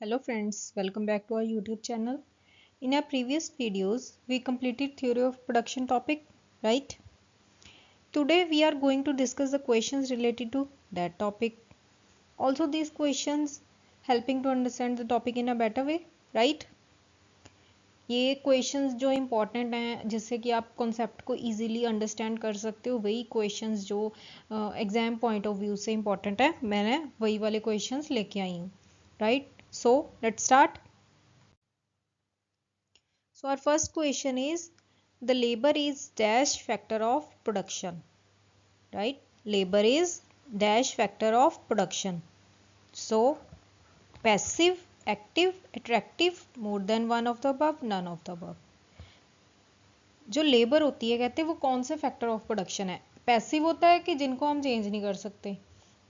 Hello friends, welcome back to our YouTube channel. In our previous videos, we completed theory of production topic, right? Today we are going to discuss the questions related to that topic. Also these questions helping to understand the topic in a better way, right? ये questions जो important हैं जिससे कि आप concept को easily understand कर सकते हो, वही क्वेश्चंस जो एग्जाम पॉइंट ऑफ व्यू से इम्पोर्टेंट है, मैंने वही वाले क्वेश्चंस लेके आई हूँ, right? So let's start. So our first question is, the labor is dash factor of production, right? Labor is dash factor of production. So passive, active, attractive, more than one of the above, none of the above. जो labour होती है कहते हैं वो कौन से factor of production है? Passive होता है कि जिनको हम चेंज नहीं कर सकते.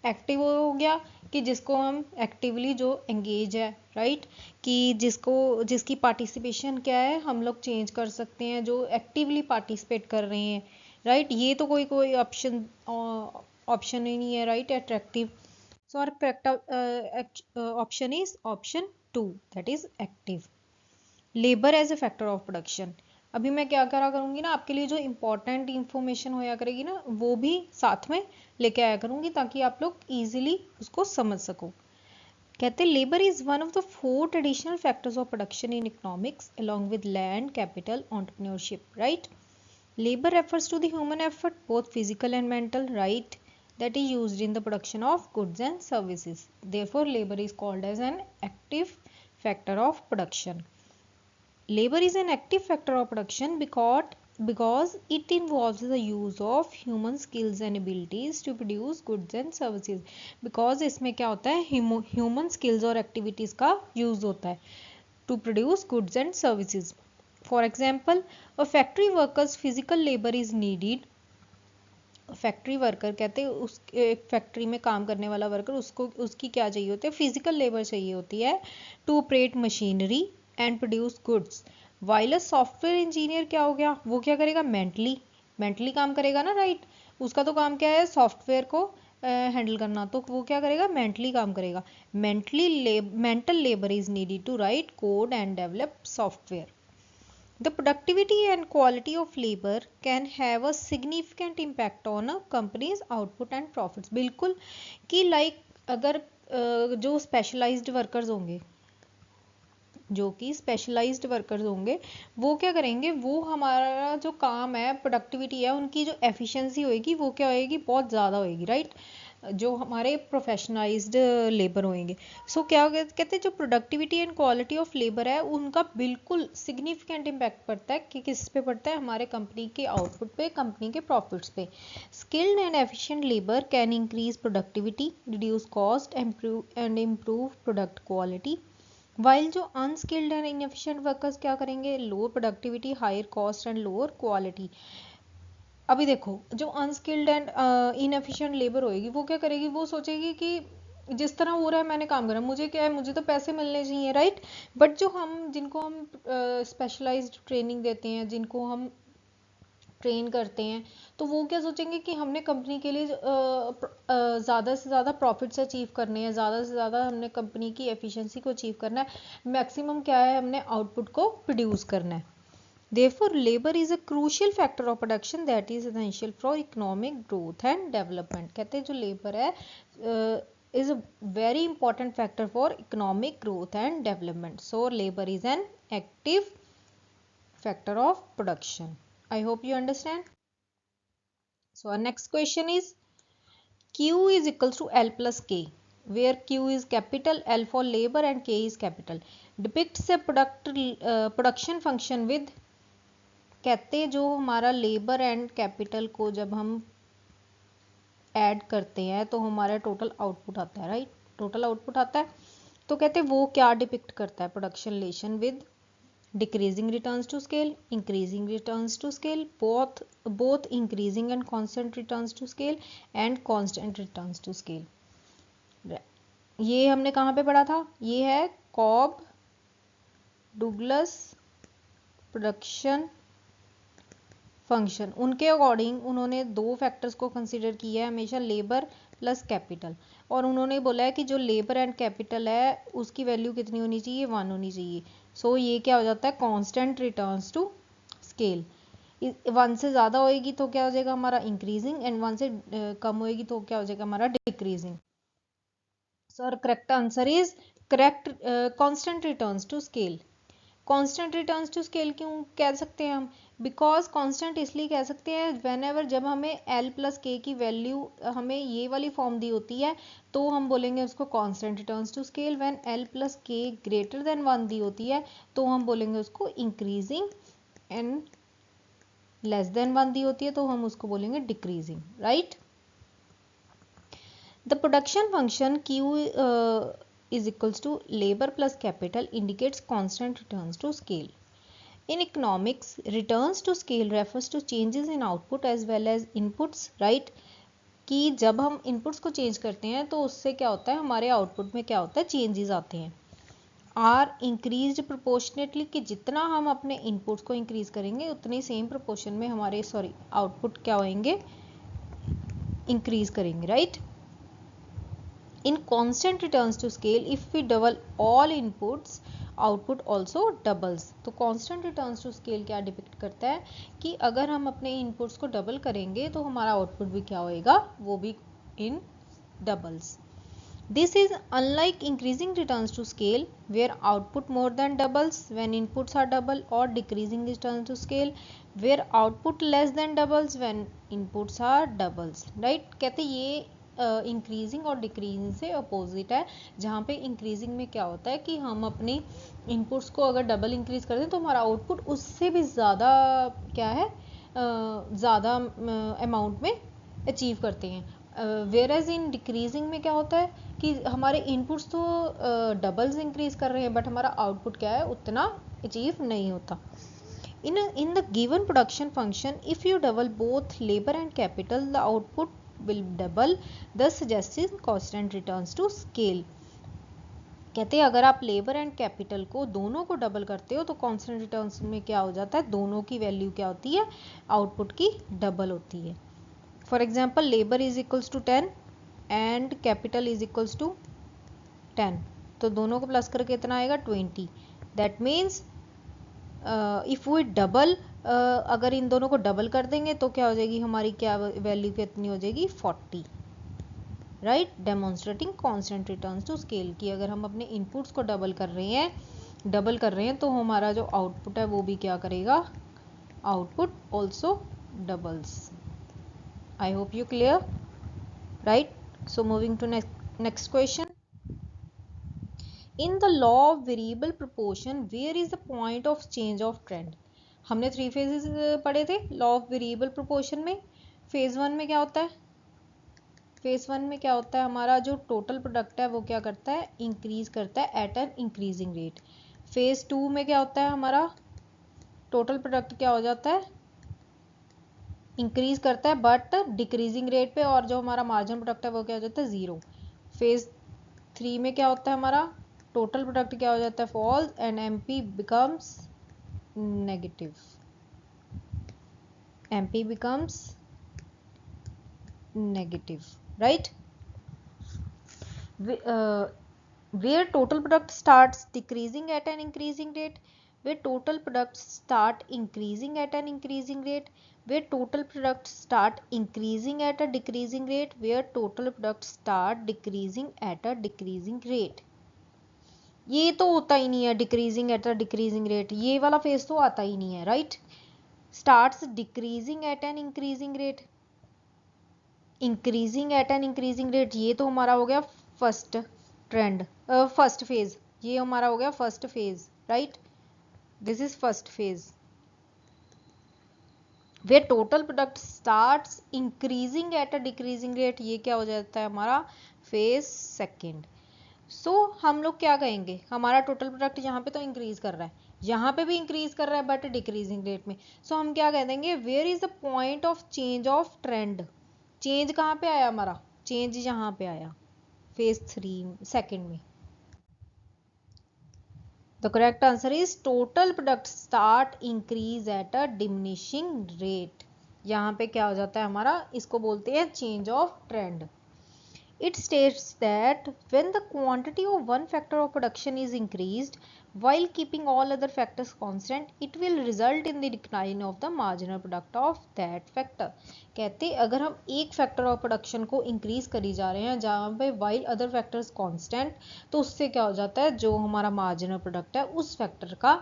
एक्टिव हो गया कि जिसको हम एक्टिवली जो एंगेज है, राइट, कि जिसकी पार्टिसिपेशन क्या है, हम लोग चेंज कर सकते हैं, जो एक्टिवली पार्टिसिपेट कर रहे हैं, राइट. ये तो कोई ऑप्शन ही नहीं है, right. Attractive. So our correct option is option 2, that is active. Labour as a factor of production. अभी मैं क्या करा करूंगी ना, आपके लिए जो इंपॉर्टेंट इंफॉर्मेशन होया करेगी ना, वो भी साथ में लेके आया करूंगी ताकि आप लोग इजीली उसको समझ सको. कहते हैं labour is one of the 4 traditional factors of production in economics along with land, capital, entrepreneurship, right. Labor refers to the human effort, both physical and mental, right, that is used in the production of goods and services. Therefore, labor is called as an active factor of production. Labor is an active factor of production because it involves the use of human skills and abilities to produce goods and services. Because इसमें क्या होता है, human skills और activities का use होता है to produce goods and services. For example, a factory worker's physical labor is needed. Factory worker कहते हैं उस एक फैक्ट्री में काम करने वाला वर्कर, उसकी क्या चाहिए होती है, फिजिकल लेबर चाहिए होती है to operate machinery and produce goods. While a software engineer क्या हो गया, वो क्या करेगा, मेंटली काम करेगा ना, राइट. उसका तो काम क्या है, सॉफ्टवेयर को हैंडल करना, तो वो क्या करेगा, मेंटली काम करेगा. Mental labour is needed to write code and develop software. The productivity and quality of labor can have a significant impact on a company's output and profits. बिल्कुल कि अगर जो स्पेशलाइज्ड वर्कर्स होंगे, वो क्या करेंगे, वो हमारा जो काम है, प्रोडक्टिविटी है, उनकी जो एफिशिएंसी होएगी वो क्या होएगी, बहुत ज़्यादा होएगी, राइट. जो हमारे प्रोफेशनलाइज्ड लेबर होंगे. सो क्या कहते हैं, जो productivity and quality of labour है उनका बिल्कुल सिग्निफिकेंट इम्पैक्ट पड़ता है कि किस पे पड़ता है, हमारे कंपनी के आउटपुट पे, कंपनी के प्रॉफिट्स पे. Skilled and efficient labour can increase productivity, reduce cost and improve product quality. While जो अनस्किल्ड एंड इनएफिशिएंट वर्कर्स क्या करेंगे, lower productivity, higher cost and lower quality. अभी देखो, जो अनस्किल्ड एंड इनएफिशिएंट लेबर होएगी वो क्या करेगी, वो सोचेगी कि जिस तरह हो रहा है मैंने काम करा, मुझे क्या है, मुझे तो पैसे मिलने चाहिए, राइट. बट जिनको हम स्पेशलाइज्ड ट्रेनिंग देते हैं, जिनको हम ट्रेन करते हैं, तो वो क्या सोचेंगे कि हमने कंपनी के लिए ज़्यादा से ज़्यादा प्रॉफिट्स अचीव करने हैं, ज़्यादा से ज़्यादा हमने कंपनी की एफिशिएंसी को अचीव करना है, मैक्सिमम क्या है, हमने आउटपुट को प्रोड्यूस करना है. Therefore, labor is a crucial factor of production that is essential for economic growth and development. कहते हैं जो labor है is a very important factor for economic growth and development. So, labor is an active factor of production. I hope you understand. So, our next question is, Q is equals to L plus K, where Q is capital, L for labor and K is capital. Depicts a production function with, कहते जो हमारा labour and capital को जब हम add करते हैं तो हमारा टोटल आउटपुट आता है, राइट. टोटल आउटपुट आता है, तो कहते वो क्या डिपिक्ट करता है, production relation with decreasing returns to scale, increasing returns to scale, both increasing and constant returns to scale and constant returns to scale. ये हमने कहाँ पे पढ़ा था, ये है कॉब डुगलस प्रोडक्शन फंक्शन. उनके अकॉर्डिंग उन्होंने 2 फैक्टर्स को कंसिडर किया है हमेशा, लेबर प्लस कैपिटल. और उन्होंने बोला है कि जो लेबर एंड कैपिटल है उसकी वैल्यू कितनी होनी चाहिए, 1 होनी चाहिए। सो ये क्या हो जाता है, कांस्टेंट रिटर्न्स टू स्केल। 1 से ज़्यादा होएगी तो क्या हो जाएगा हमारा इंक्रीजिंग, एंड 1 से कम होएगी तो क्या हो जाएगा हमारा decreasing. So correct answer is correct constant returns to scale. Constant returns to scale क्यों कह सकते हैं हम, बिकॉज कांस्टेंट इसलिए कह सकते हैं व्हेन एवर जब हमें एल प्लस के की वैल्यू हमें ये वाली फॉर्म दी होती है तो हम बोलेंगे उसको constant returns to scale. When L plus K greater than 1 दी होती है तो हम बोलेंगे उसको इंक्रीजिंग, एंड लेस देन 1 दी होती है तो हम उसको बोलेंगे decreasing, right. The production function Q is equals to labor plus capital indicates constant returns to scale. In economics, returns to scale refers to changes in output as well as inputs, right? कि जब हम inputs को change करते हैं तो उससे क्या होता है, हमारे आउटपुट में क्या होता है, चेंजेस आते हैं। आर इंक्रीज्ड प्रोपोर्शनेटली, कि जितना हम अपने इनपुट्स को इंक्रीज करेंगे उतनी सेम प्रोपोर्शन में हमारे आउटपुट क्या होंगे, इंक्रीज करेंगे, right. In constant returns to scale, if we double all inputs, output also doubles. तो constant returns to scale क्या डिपिक्ट करता है कि अगर हम अपने inputs को डबल करेंगे तो हमारा आउटपुट भी क्या होएगा, वो भी in doubles. This is unlike increasing returns to scale where output more than doubles when inputs are double, or decreasing returns to scale where output less than doubles when inputs are doubles, right। कहते ये increasing और decreasing से opposite है, जहाँ पे increasing में क्या होता है कि हम अपने इनपुट्स को अगर डबल इंक्रीज कर दें तो हमारा आउटपुट उससे भी ज़्यादा क्या है, ज़्यादा अमाउंट में अचीव करते हैं। वेयर एज इन डिक्रीजिंग में क्या होता है कि हमारे इनपुट्स तो डबल्स इंक्रीज कर रहे हैं बट हमारा आउटपुट क्या है, उतना अचीव नहीं होता। In the given production function, if you double both labor and capital, the output will double, thus suggesting constant returns to scale. कहते हैं अगर आप लेबर एंड कैपिटल को दोनों को डबल करते हो तो कांस्टेंट रिटर्न्स में क्या हो जाता है, दोनों की वैल्यू क्या होती है, आउटपुट की डबल होती है। For example labour is equals to 10 and capital is equals to 10, तो दोनों को प्लस करके कितना आएगा, 20। That means if we double, अगर इन दोनों को डबल कर देंगे तो क्या हो जाएगी हमारी, क्या वैल्यू कितनी हो जाएगी, 40, right. Demonstrating constant returns to scale, कि अगर हम अपने इनपुट्स को डबल कर रहे हैं तो हमारा जो आउटपुट है वो भी क्या करेगा, output also doubles. I hope you clear, right. So moving to next question. In the law of variable proportion, where is the point of change of trend? हमने 3 phases पढ़े थे लॉ ऑफ वेरिएबल प्रोपोर्शन में। Phase 1 में क्या होता है, phase 1 में क्या होता है, हमारा जो टोटल प्रोडक्ट है वो क्या करता है, इंक्रीज करता है at an increasing rate. Phase 2 में क्या होता है, हमारा टोटल प्रोडक्ट क्या हो जाता है, इंक्रीज करता है बट डिक्रीजिंग रेट पे, और जो हमारा मार्जिन प्रोडक्ट है वो क्या हो जाता है, 0। फेज 3 में क्या होता है, हमारा टोटल प्रोडक्ट क्या हो जाता है, falls, and MP becomes negative, MP becomes negative, right. where total product starts decreasing at an increasing rate, where total products start increasing at an increasing rate, where total products start increasing at a decreasing rate, where total products start decreasing at a decreasing rate। ये तो होता ही नहीं है, decreasing eight a decreasing rate, ये वाला phase तो आता ही नहीं है, right. Starts decreasing eight an increasing rate, increasing at an increasing rate, ये तो हमारा हो गया फर्स्ट ट्रेंड, फर्स्ट फेज, ये हमारा हो गया first phase, right. This is first phase. Way total product starts increasing at a decreasing rate, ये क्या हो जाता है हमारा फेज सेकेंड। सो हम लोग क्या कहेंगे, हमारा टोटल प्रोडक्ट यहाँ पे तो इंक्रीज कर रहा है, यहाँ पे भी इंक्रीज कर रहा है बट डिक्रीजिंग रेट में। सो हम क्या कह देंगे, where is the point of change of trend. Change कहाँ पे आया हमारा, चेंज यहाँ पे आया फेज 3 सेकेंड में। The correct answer is total product start increase at a diminishing rate. यहाँ पे क्या हो जाता है हमारा, इसको बोलते हैं change of trend. It states that when the quantity of one factor of production is increased while keeping all other factors constant, it will result in the decline of the marginal product of that factor. कहते अगर हम एक factor of production को increase करी जा रहे हैं जहाँ पे वाइल अदर फैक्टर्स कांस्टेंट, तो उससे क्या हो जाता है, जो हमारा मार्जिनल प्रोडक्ट है उस फैक्टर का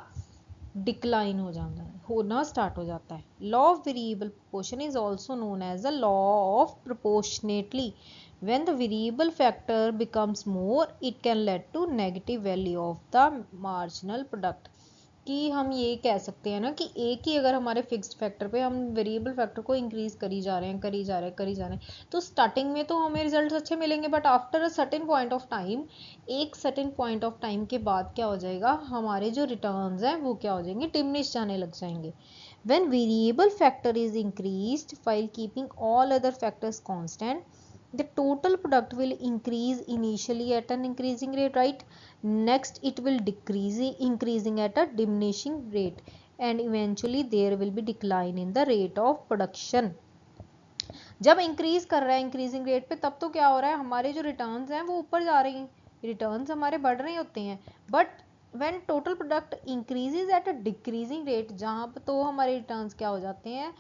डिक्लाइन हो जाता है, होना स्टार्ट हो जाता है. Law of variable proportion is also known as the law of proportionately. When the variable factor becomes more, it can lead to negative value of the marginal product. कि हम ये कह सकते हैं ना कि एक ही अगर हमारे फिक्स्ड फैक्टर पे हम वेरिएबल फैक्टर को इंक्रीज करी जा रहे हैं तो स्टार्टिंग में तो हमें रिजल्ट अच्छे मिलेंगे, but after a certain point of time, एक सर्टेन पॉइंट ऑफ टाइम के बाद क्या हो जाएगा, हमारे जो रिटर्न्स हैं वो क्या हो जाएंगे, डिमिनिश जाने लग जाएंगे. When variable factor is increased while keeping all other factors constant, the total product will increase initially at an increasing rate, right? Next it will decrease, increasing at a diminishing rate, and eventually there will be decline in the rate of production. जब increase कर रहा है increasing rate पे, तब तो क्या हो रहा है, हमारे जो रिटर्न्स हैं वो ऊपर जा रहे हैं, रिटर्न्स हमारे बढ़ रहे होते हैं. But when total product increases at a decreasing rate, जहाँ पे तो हमारे रिटर्न्स क्या हो जाते हैं,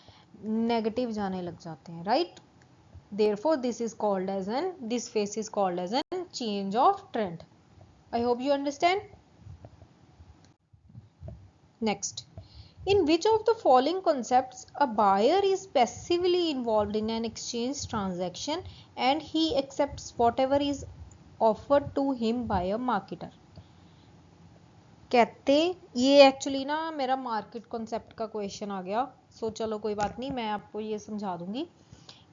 नेगेटिव जाने लग जाते हैं, right? Therefore, this phase is called as an change of trend. I hope you understand. Next, in which of the following concepts a buyer is passively involved in an exchange transaction and he accepts whatever is offered to him by a marketer? कहते ये actually ना मेरा market concept का question आ गया, सो चलो कोई बात नहीं, मैं आपको ये समझा दूंगी.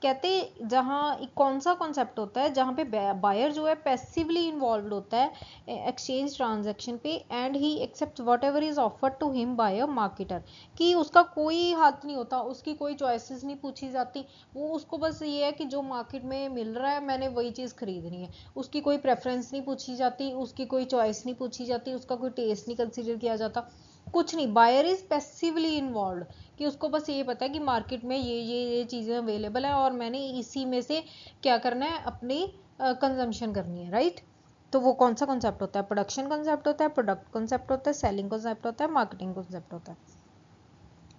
कहते जहाँ कौन सा कॉन्सेप्ट होता है जहाँ पे बायर जो है पैसिवली इन्वॉल्व होता है एक्सचेंज ट्रांजैक्शन पे, and he accept whatever is offered to him by a marketer, कि उसका कोई हाथ नहीं होता, उसकी कोई चॉइसेस नहीं पूछी जाती, वो उसको बस ये है कि जो मार्केट में मिल रहा है मैंने वही चीज़ खरीदनी है, उसकी कोई प्रेफरेंस नहीं पूछी जाती, उसकी कोई चॉइस नहीं पूछी जाती, उसका कोई टेस्ट नहीं कंसिडर किया जाता, कुछ नहीं. बायर इज पैसिवली इन्वॉल्व, कि उसको बस ये पता है कि मार्केट में ये चीज़ें अवेलेबल है और मैंने इसी में से क्या करना है, अपनी कंजम्पशन करनी है, राइट? तो वो कौन सा कॉन्सेप्ट होता है, प्रोडक्शन कॉन्सेप्ट होता है, प्रोडक्ट कॉन्सेप्ट होता है, सेलिंग कॉन्सेप्ट होता है, मार्केटिंग कॉन्सेप्ट होता है.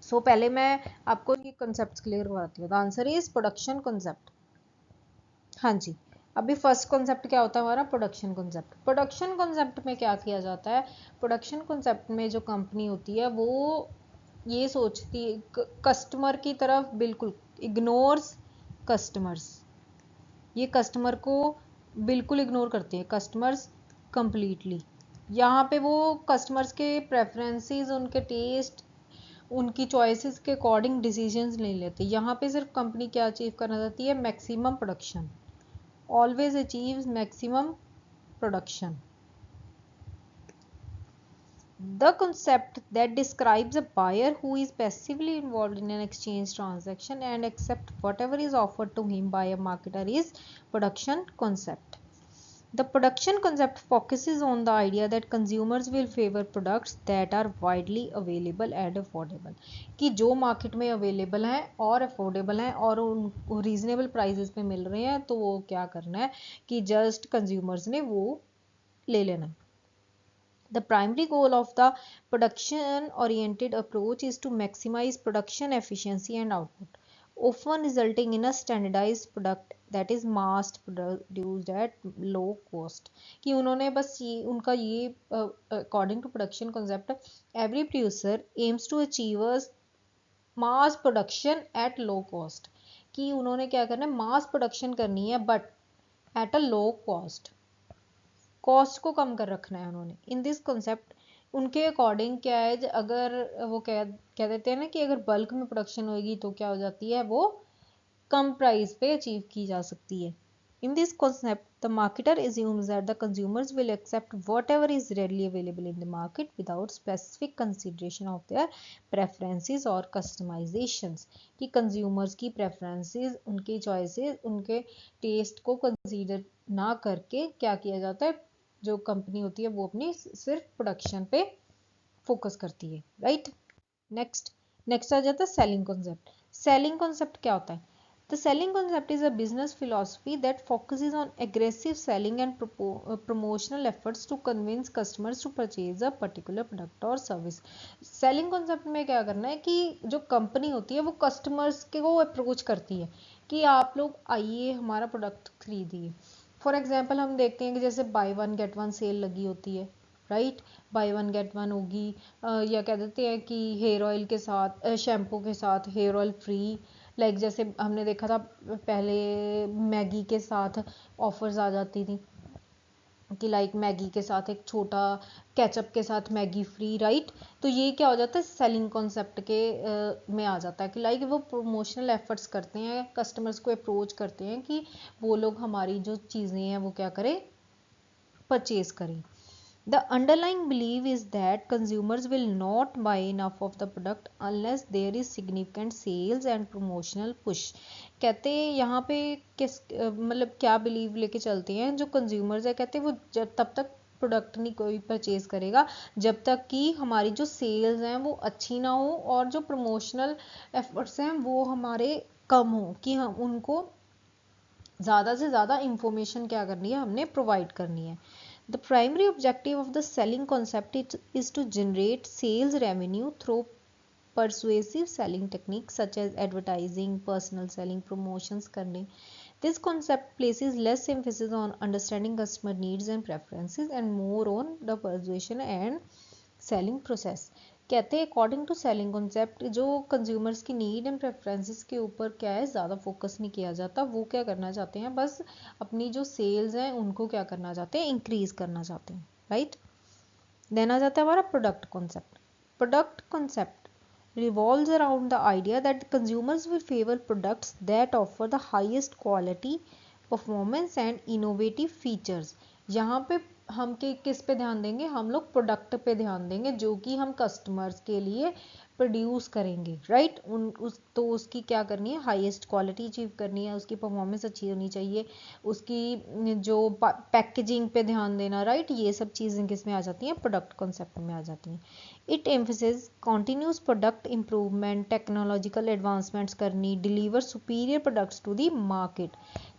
सो पहले मैं आपको ये कॉन्सेप्ट क्लियर करवाती हूँ. The answer is production concept. हाँ जी, अभी फर्स्ट कॉन्सेप्ट क्या होता है हमारा, प्रोडक्शन कॉन्सेप्ट. प्रोडक्शन कॉन्सेप्ट में क्या किया जाता है, प्रोडक्शन कॉन्सेप्ट में जो कंपनी होती है वो ये सोचती है कस्टमर की तरफ बिल्कुल इग्नोर्स कस्टमर्स, ये कस्टमर को बिल्कुल इग्नोर करते हैं कस्टमर्स कंप्लीटली. यहाँ पे वो कस्टमर्स के प्रेफरेंसेस, उनके टेस्ट, उनकी चॉइसेस के अकॉर्डिंग डिसीजंस नहीं लेते. यहाँ पे सिर्फ कंपनी क्या अचीव करना चाहती है, maximum production, always achieves maximum production. The concept that describes a buyer who is passively involved in an exchange transaction and accept whatever is offered to him by a marketer is production concept. The production concept focuses on the idea that consumers will favor products that are widely available and affordable, कि जो market में available हैं और affordable हैं और उन reasonable prices पे मिल रहे हैं, तो वो क्या करना है कि जस्ट कंज्यूमर्स ने वो ले लेना है. The primary goal of the production-oriented approach is to maximize production efficiency and output, often resulting in a standardized product that is mass produced at low cost. कि उन्होंने बस ये उनका ये according to production concept, every producer aims to achieve a mass production at low cost. कि उन्होंने क्या करना है, mass production करनी है but at a low cost. Cost को कम कर रखना है उन्होंने. इन दिस कॉन्सेप्ट उनके अकॉर्डिंग क्या है, अगर वो कह देते हैं ना कि अगर बल्क में प्रोडक्शन होगी तो क्या हो जाती है, वो कम प्राइस पे अचीव की जा सकती है. In this concept the marketer assumes that the consumers will accept whatever is readily available in the market without specific consideration of their preferences or customizations. कि कंज्यूमर्स की प्रेफरेंसेस, उनकी चॉइसेस, उनके test को consider ना करके क्या किया जाता है, जो कंपनी होती है वो अपनी सिर्फ प्रोडक्शन पे फोकस करती है, राइट? नेक्स्ट आ जाता है सेलिंग कॉन्सेप्ट. सेलिंग कॉन्सेप्ट क्या होता है, The selling concept is a business philosophy that focuses on aggressive selling and promotional efforts to convince customers to purchase a particular product or service. Selling concept में क्या करना है कि जो company होती है वो कस्टमर्स को अप्रोच करती है कि आप लोग आइए हमारा प्रोडक्ट खरीदिए. फॉर एग्जाम्पल हम देखते हैं कि जैसे buy one get one sale लगी होती है, right, buy one get one होगी, या कह देते हैं कि हेयर ऑयल के साथ, शैम्पू के साथ हेयर ऑयल फ्री. लाइक जैसे हमने देखा था पहले मैगी के साथ ऑफर्स आ जाती थी कि लाइक मैगी के साथ एक छोटा केचप के साथ मैगी फ्री, राइट. तो ये क्या हो जाता है, सेलिंग कॉन्सेप्ट के में आ जाता है कि लाइक वो प्रमोशनल एफर्ट्स करते हैं, कस्टमर्स को अप्रोच करते हैं कि वो लोग हमारी जो चीज़ें हैं वो क्या करें, परचेज करें. The underlying belief is that consumers will not buy enough of the product unless there is significant sales and promotional push. कहते हैं यहाँ पे किस मतलब क्या बिलीव लेके चलते हैं जो कंज्यूमर्स है, कहते हैं वो जब तब तक प्रोडक्ट नहीं कोई परचेज करेगा जब तक कि हमारी जो सेल्स हैं वो अच्छी ना हो और जो प्रमोशनल एफर्ट्स हैं वो हमारे कम हो, कि हम उनको ज़्यादा से ज़्यादा इंफॉर्मेशन क्या करनी है, हमने प्रोवाइड करनी है. The primary objective of the selling concept is to generate sales revenue through persuasive selling techniques such as advertising, personal selling, promotions करने. This concept places less emphasis on understanding customer needs and preferences and more on the persuasion and selling process. कहते हैं according to selling concept जो consumers की need and preferences के ऊपर क्या है ज़्यादा फोकस नहीं किया जाता. वो क्या करना चाहते हैं, बस अपनी जो सेल्स हैं उनको क्या करना चाहते हैं, इंक्रीज करना चाहते हैं, राइट. देन आ जाता है हमारा product concept. Product concept revolves around the idea that consumers will favor products that offer the highest quality, performance and innovative features. यहाँ पे हम किस पे ध्यान देंगे, हम लोग प्रोडक्ट पे ध्यान देंगे जो कि हम कस्टमर्स के लिए प्रोड्यूस करेंगे, राइट. तो उसकी क्या करनी है, हाईएस्ट क्वालिटी अचीव करनी है, उसकी परफॉर्मेंस अच्छी होनी चाहिए, उसकी जो पैकेजिंग पे ध्यान देना, राइट. ये सब चीज़ें किस में आ जाती हैं, प्रोडक्ट कॉन्सेप्ट में आ जाती हैं. It emphasis continuous product improvement, technological advancements करनी, deliver superior products to the market,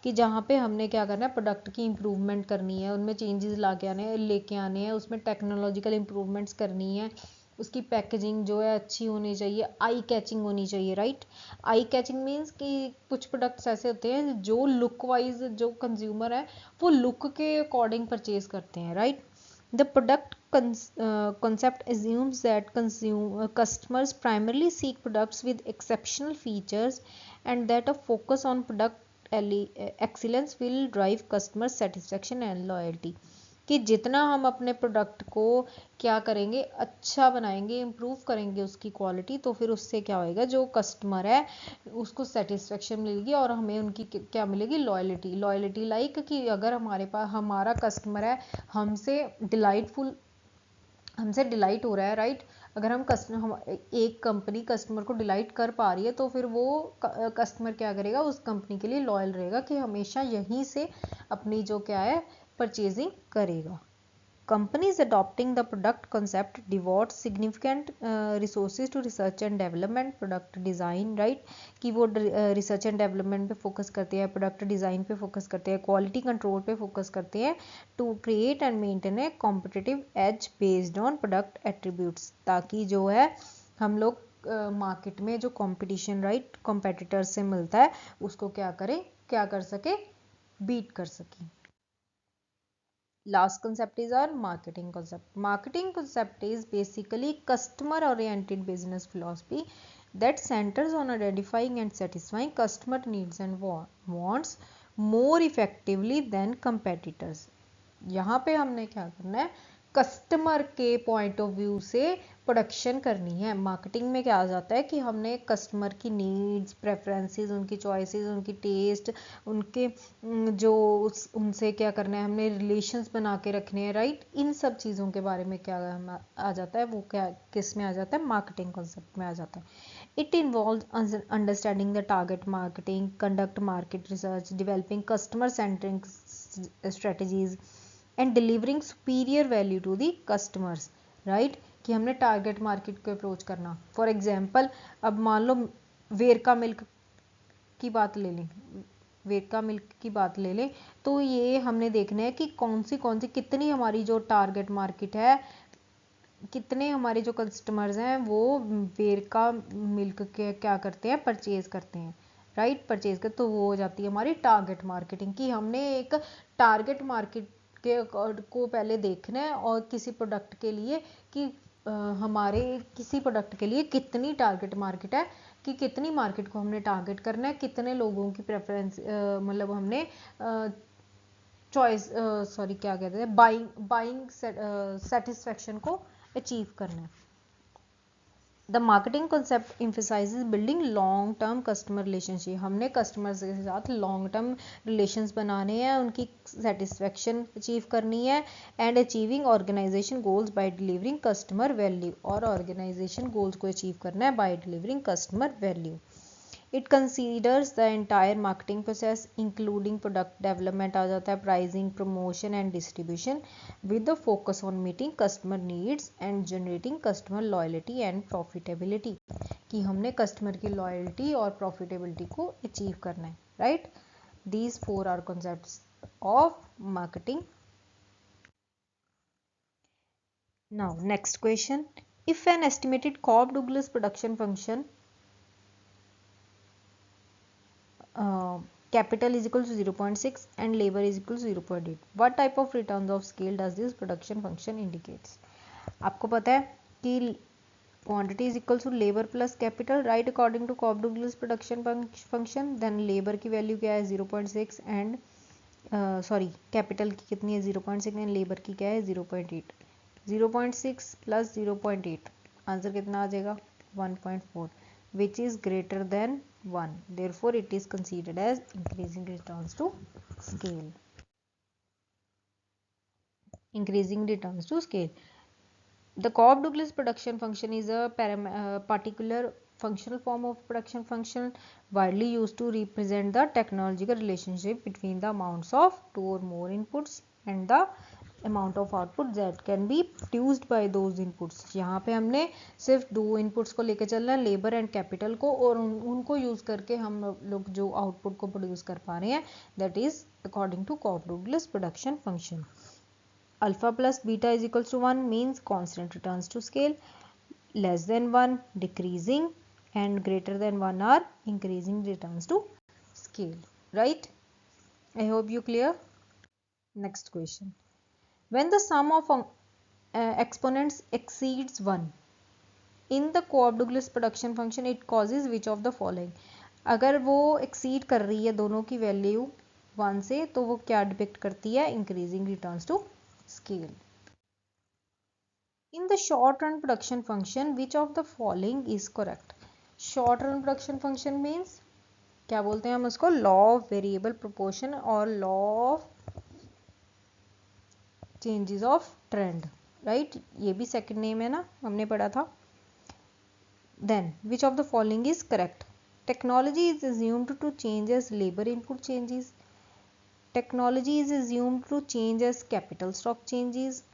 कि जहाँ पे हमने क्या करना है, प्रोडक्ट की इम्प्रूवमेंट करनी है, उनमें चेंजेस लेके आने हैं, उसमें टेक्नोलॉजिकल इम्प्रूवमेंट्स करनी है, उसकी पैकेजिंग जो है अच्छी होनी चाहिए, आई कैचिंग होनी चाहिए, राइट. आई कैचिंग मीन्स कि कुछ प्रोडक्ट्स ऐसे होते हैं जो लुक वाइज जो कंज्यूमर है वो लुक के अकॉर्डिंग परचेज करते हैं, right. The product concept assumes that customers primarily seek products with exceptional features and that a focus on product excellence will drive customer satisfaction and loyalty. कि जितना हम अपने प्रोडक्ट को क्या करेंगे, अच्छा बनाएंगे, इम्प्रूव करेंगे उसकी क्वालिटी, तो फिर उससे क्या होएगा, जो कस्टमर है उसको सेटिस्फेक्शन मिलेगी और हमें उनकी क्या मिलेगी, लॉयल्टी. लॉयल्टी लाइक कि अगर हमारे पास हमारा कस्टमर है हमसे डिलाइट हो रहा है, राइट. अगर हम एक कंपनी कस्टमर को डिलाइट कर पा रही है तो फिर वो कस्टमर क्या करेगा, उस कंपनी के लिए लॉयल रहेगा कि हमेशा यहीं से अपनी जो क्या है परचेजिंग करेगा. Companies adopting the product concept devote significant resources to research and development, product design, right, कि वो रिसर्च एंड डेवलपमेंट पे फोकस करते हैं, प्रोडक्ट डिज़ाइन पे फोकस करते हैं, क्वालिटी कंट्रोल पे फोकस करते हैं, to create and maintain a competitive edge based on product attributes, ताकि जो है हम लोग मार्केट में जो कंपटीशन, राइट, कॉम्पिटिटर्स से मिलता है उसको क्या कर सके, बीट कर सके. Last concept is our marketing concept. Marketing concept is basically customer oriented business philosophy that centers on identifying and satisfying customer needs and wants more effectively than competitors. यहाँ पे हमने क्या करना है, कस्टमर के पॉइंट ऑफ व्यू से production करनी है. मार्केटिंग में क्या आ जाता है कि हमने कस्टमर की नीड्स, प्रेफरेंसेस, उनकी चॉइसेस, उनकी टेस्ट, उनके जो उनसे क्या करना है, हमने रिलेशंस बना के रखने हैं, राइट. इन सब चीज़ों के बारे में क्या आ जाता है, वो क्या किस में आ जाता है, मार्केटिंग कॉन्सेप्ट में आ जाता है. It involves understanding the target marketing, conduct market research, developing customer centric strategies and delivering superior value to the customers, right. कि हमने टारगेट मार्केट को अप्रोच करना. फॉर एग्जांपल अब मान लो वेरका मिल्क की बात ले लें, वेरका मिल्क की बात ले लें, तो ये हमने देखना है कि कौन सी कितनी हमारी जो टारगेट मार्केट है, कितने हमारे जो कस्टमर्स हैं वो वेरका मिल्क के क्या करते हैं, परचेज करते हैं, राइट, परचेज कर, तो वो हो जाती है हमारी टारगेट मार्केटिंग की हमने एक टारगेट मार्केट के को पहले देखना है और किसी प्रोडक्ट के लिए कि हमारे किसी प्रोडक्ट के लिए कितनी टारगेट मार्केट है, कि कितनी मार्केट को हमने टारगेट करना है, कितने लोगों की प्रेफरेंस मतलब हमने चॉइस क्या कहते हैं, बाइंग सेटिस्फेक्शन को अचीव करना है। The marketing concept emphasises building long term customer relationship, हमने कस्टमर्स के साथ लॉन्ग टर्म रिलेशंस बनाने हैं, उनकी सेटिस्फेक्शन अचीव करनी है, and achieving organisation goals by delivering customer value, और ऑर्गेनाइजेशन गोल्स को अचीव करना है by delivering customer value. It considers the entire marketing process including product development आ जाता है, pricing, promotion and distribution with the focus on meeting customer needs and generating customer loyalty and profitability, कि हमने customer की loyalty और profitability को achieve करना है, right? These four are concepts of marketing. Now next question, if an estimated Cobb-Douglas production function capital is equal to 0.6 and labor is equal to 0.8, what type of returns of scale does this production function indicates? आपको पता है कि quantity is equal to labor plus capital, right, according to Cobb-Douglas production function, then labor की value क्या है 0.6 and capital की कितनी है 0.6 and labor की क्या है 0.8, 0.6 plus 0.8 आंसर कितना आ जाएगा 1.4, which is greater than 1, therefore it is considered as increasing returns to scale. Increasing returns to scale. The Cobb-Douglas production function is a particular functional form of production function widely used to represent the technological relationship between the amounts of two or more inputs and the amount of output that can be produced by those inputs. यहाँ पे हमने सिर्फ दो inputs को लेकर चलना है, labor and capital को, और उनको यूज करके हम लोग जो output को produce कर पा रहे हैं, that is according to Cobb-Douglas production function. Alpha plus beta is equals to 1 means constant returns to scale, less than 1 decreasing and greater than 1 are increasing returns to scale, right? I hope you clear. Next question, when the sum of exponents exceeds 1 in the Cobb-Douglas production function it causes which of the following? अगर वो exceed कर रही है दोनों की value 1 से तो वो क्या डिपिक्ट करती है, increasing returns to scale. In the short run production function which of the following is correct? Short run production function means क्या बोलते हैं हम उसको, law of variable proportion और law of changes of trend, right? ये भी second name है ना, हमने पढ़ा था. Then which of the following is correct? Technology is assumed to change as labor input changes. Technology is assumed to change as capital stock changes.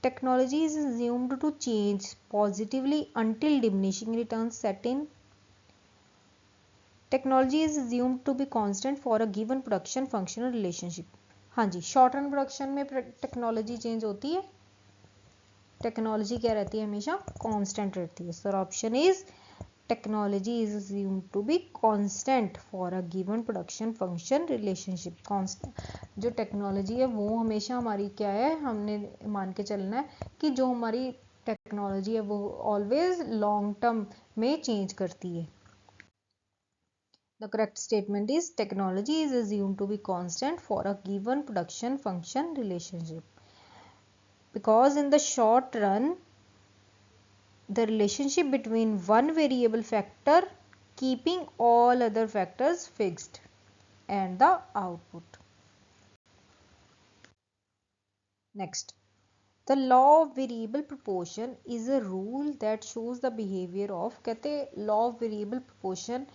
Technology is assumed to change positively until diminishing returns set in. Technology is assumed to be constant for a given production functional relationship. हाँ जी, short run production में technology change होती है, technology क्या रहती है, हमेशा constant रहती है. Sir option is technology is assumed to be constant for a given production function relationship. constant जो टेक्नोलॉजी है वो हमेशा हमारी क्या है, हमने मान के चलना है कि जो हमारी टेक्नोलॉजी है वो ऑलवेज लॉन्ग टर्म में चेंज करती है. The correct statement is technology is assumed to be constant for a given production function relationship because in the short run the relationship between one variable factor keeping all other factors fixed and the output. Next, the law of variable proportion is a rule that shows the behavior of, कहते law of variable proportion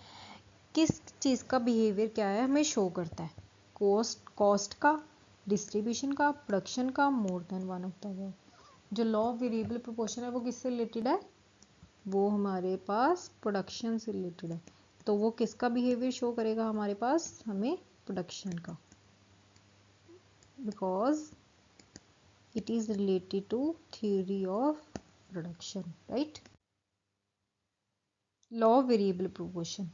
किस चीज़ का behavior क्या है हमें show करता है, cost का, distribution का, production का, more than one of the above. जो law of variable proportion है वो किससे related है, वो हमारे पास प्रोडक्शन से रिलेटेड है. तो वो किसका बिहेवियर शो करेगा हमारे पास, हमें प्रोडक्शन का, because it is related to theory of production, right. Law of variable proportion,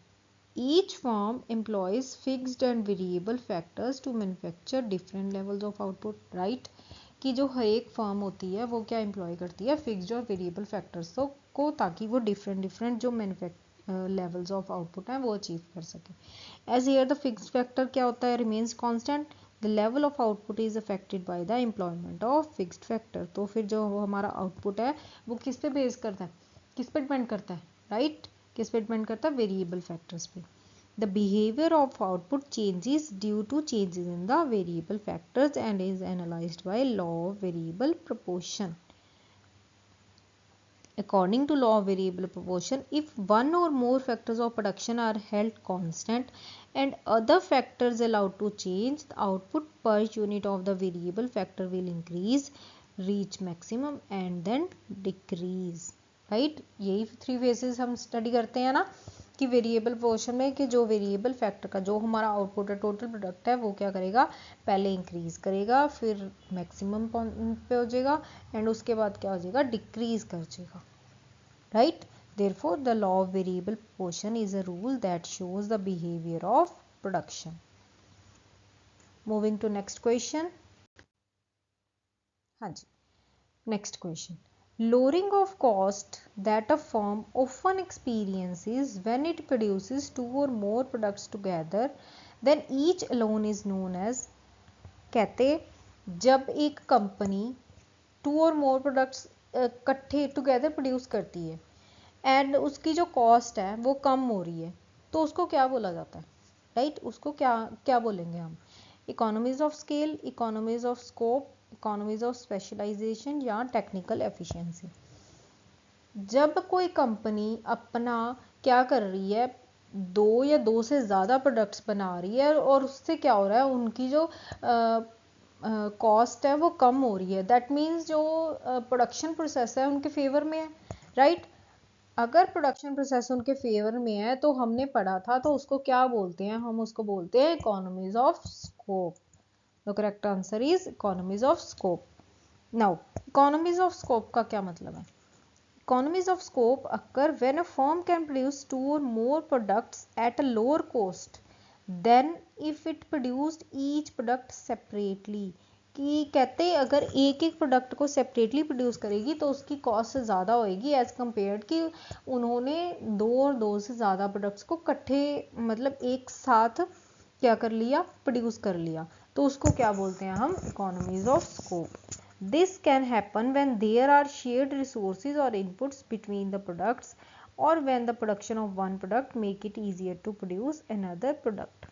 each firm employs fixed and variable factors to manufacture different levels of output, right। कि जो हर एक फर्म होती है वो क्या एम्प्लॉय करती है, फिक्स्ड और वेरिएबल फैक्टर्स को, ताकि वो डिफरेंट जो लेवल्स ऑफ आउटपुट हैं वो अचीव कर सके। As here the fixed factor क्या होता है, remains constant, the level of output is affected by the employment of fixed factor. तो फिर जो हमारा आउटपुट है वो किस पे बेस करता है, किस पे डिपेंड करता है, राइट, किस पे डिपेंड करता है, वेरिएबल फैक्टर्स पे। The behavior of output changes due to changes in the variable factors and is analyzed by law of variable proportion. According to law of variable proportion, if one or more factors of production are held constant and other factors allowed to change, the output per unit of the variable factor will increase, reach maximum and then decrease, right। यही three phases हम study करते हैं ना, कि variable portion में कि जो variable factor का जो हमारा आउटपुट है, टोटल प्रोडक्ट है, वो क्या करेगा, पहले इंक्रीज करेगा, फिर मैक्सिमम पे हो जाएगा एंड उसके बाद क्या हो जाएगा, डिक्रीज कर जाएगा, right. Therefore the law of variable portion is a rule that shows the behaviour of production. Moving to next question. हाँ जी, next question, lowering of cost that a firm often experiences when it produces two or more products together, then each alone is known as। कहते जब एक company to और more products इकट्ठे together produce करती है and उसकी जो cost है वो कम हो रही है, तो उसको क्या बोला जाता है, राइट, उसको क्या क्या बोलेंगे हम, economies of scale, economies of scope, economies of specialisation या टेक्निकल एफिशिएंसी। जब कोई कंपनी अपना क्या कर रही है, दो या दो से ज़्यादा प्रोडक्ट्स बना रही है और उससे क्या हो रहा है, उनकी जो कॉस्ट है वो कम हो रही है, दैट मीन्स जो प्रोडक्शन प्रोसेस है उनके फेवर में है, राइट। अगर प्रोडक्शन प्रोसेस उनके फेवर में है तो हमने पढ़ा था, तो उसको क्या बोलते हैं, हम उसको बोलते हैं economies of scope. The correct answer is economies of scope. Now economies of scope का क्या मतलब है, economies of scope occur when a firm can produce two or more products at a lower cost than if it produced each product separately। कि कहते हैं अगर एक एक प्रोडक्ट को सेपरेटली प्रोड्यूस करेगी तो उसकी कॉस्ट ज़्यादा होएगी एज कम्पेयर कि उन्होंने दो और दो से ज़्यादा प्रोडक्ट्स को इकट्ठे मतलब एक साथ क्या कर लिया, प्रोड्यूस कर लिया, तो उसको क्या बोलते हैं हम, economies of scope. This can happen when there are shared resources or inputs between the products or when the production of one product make it easier to produce another product.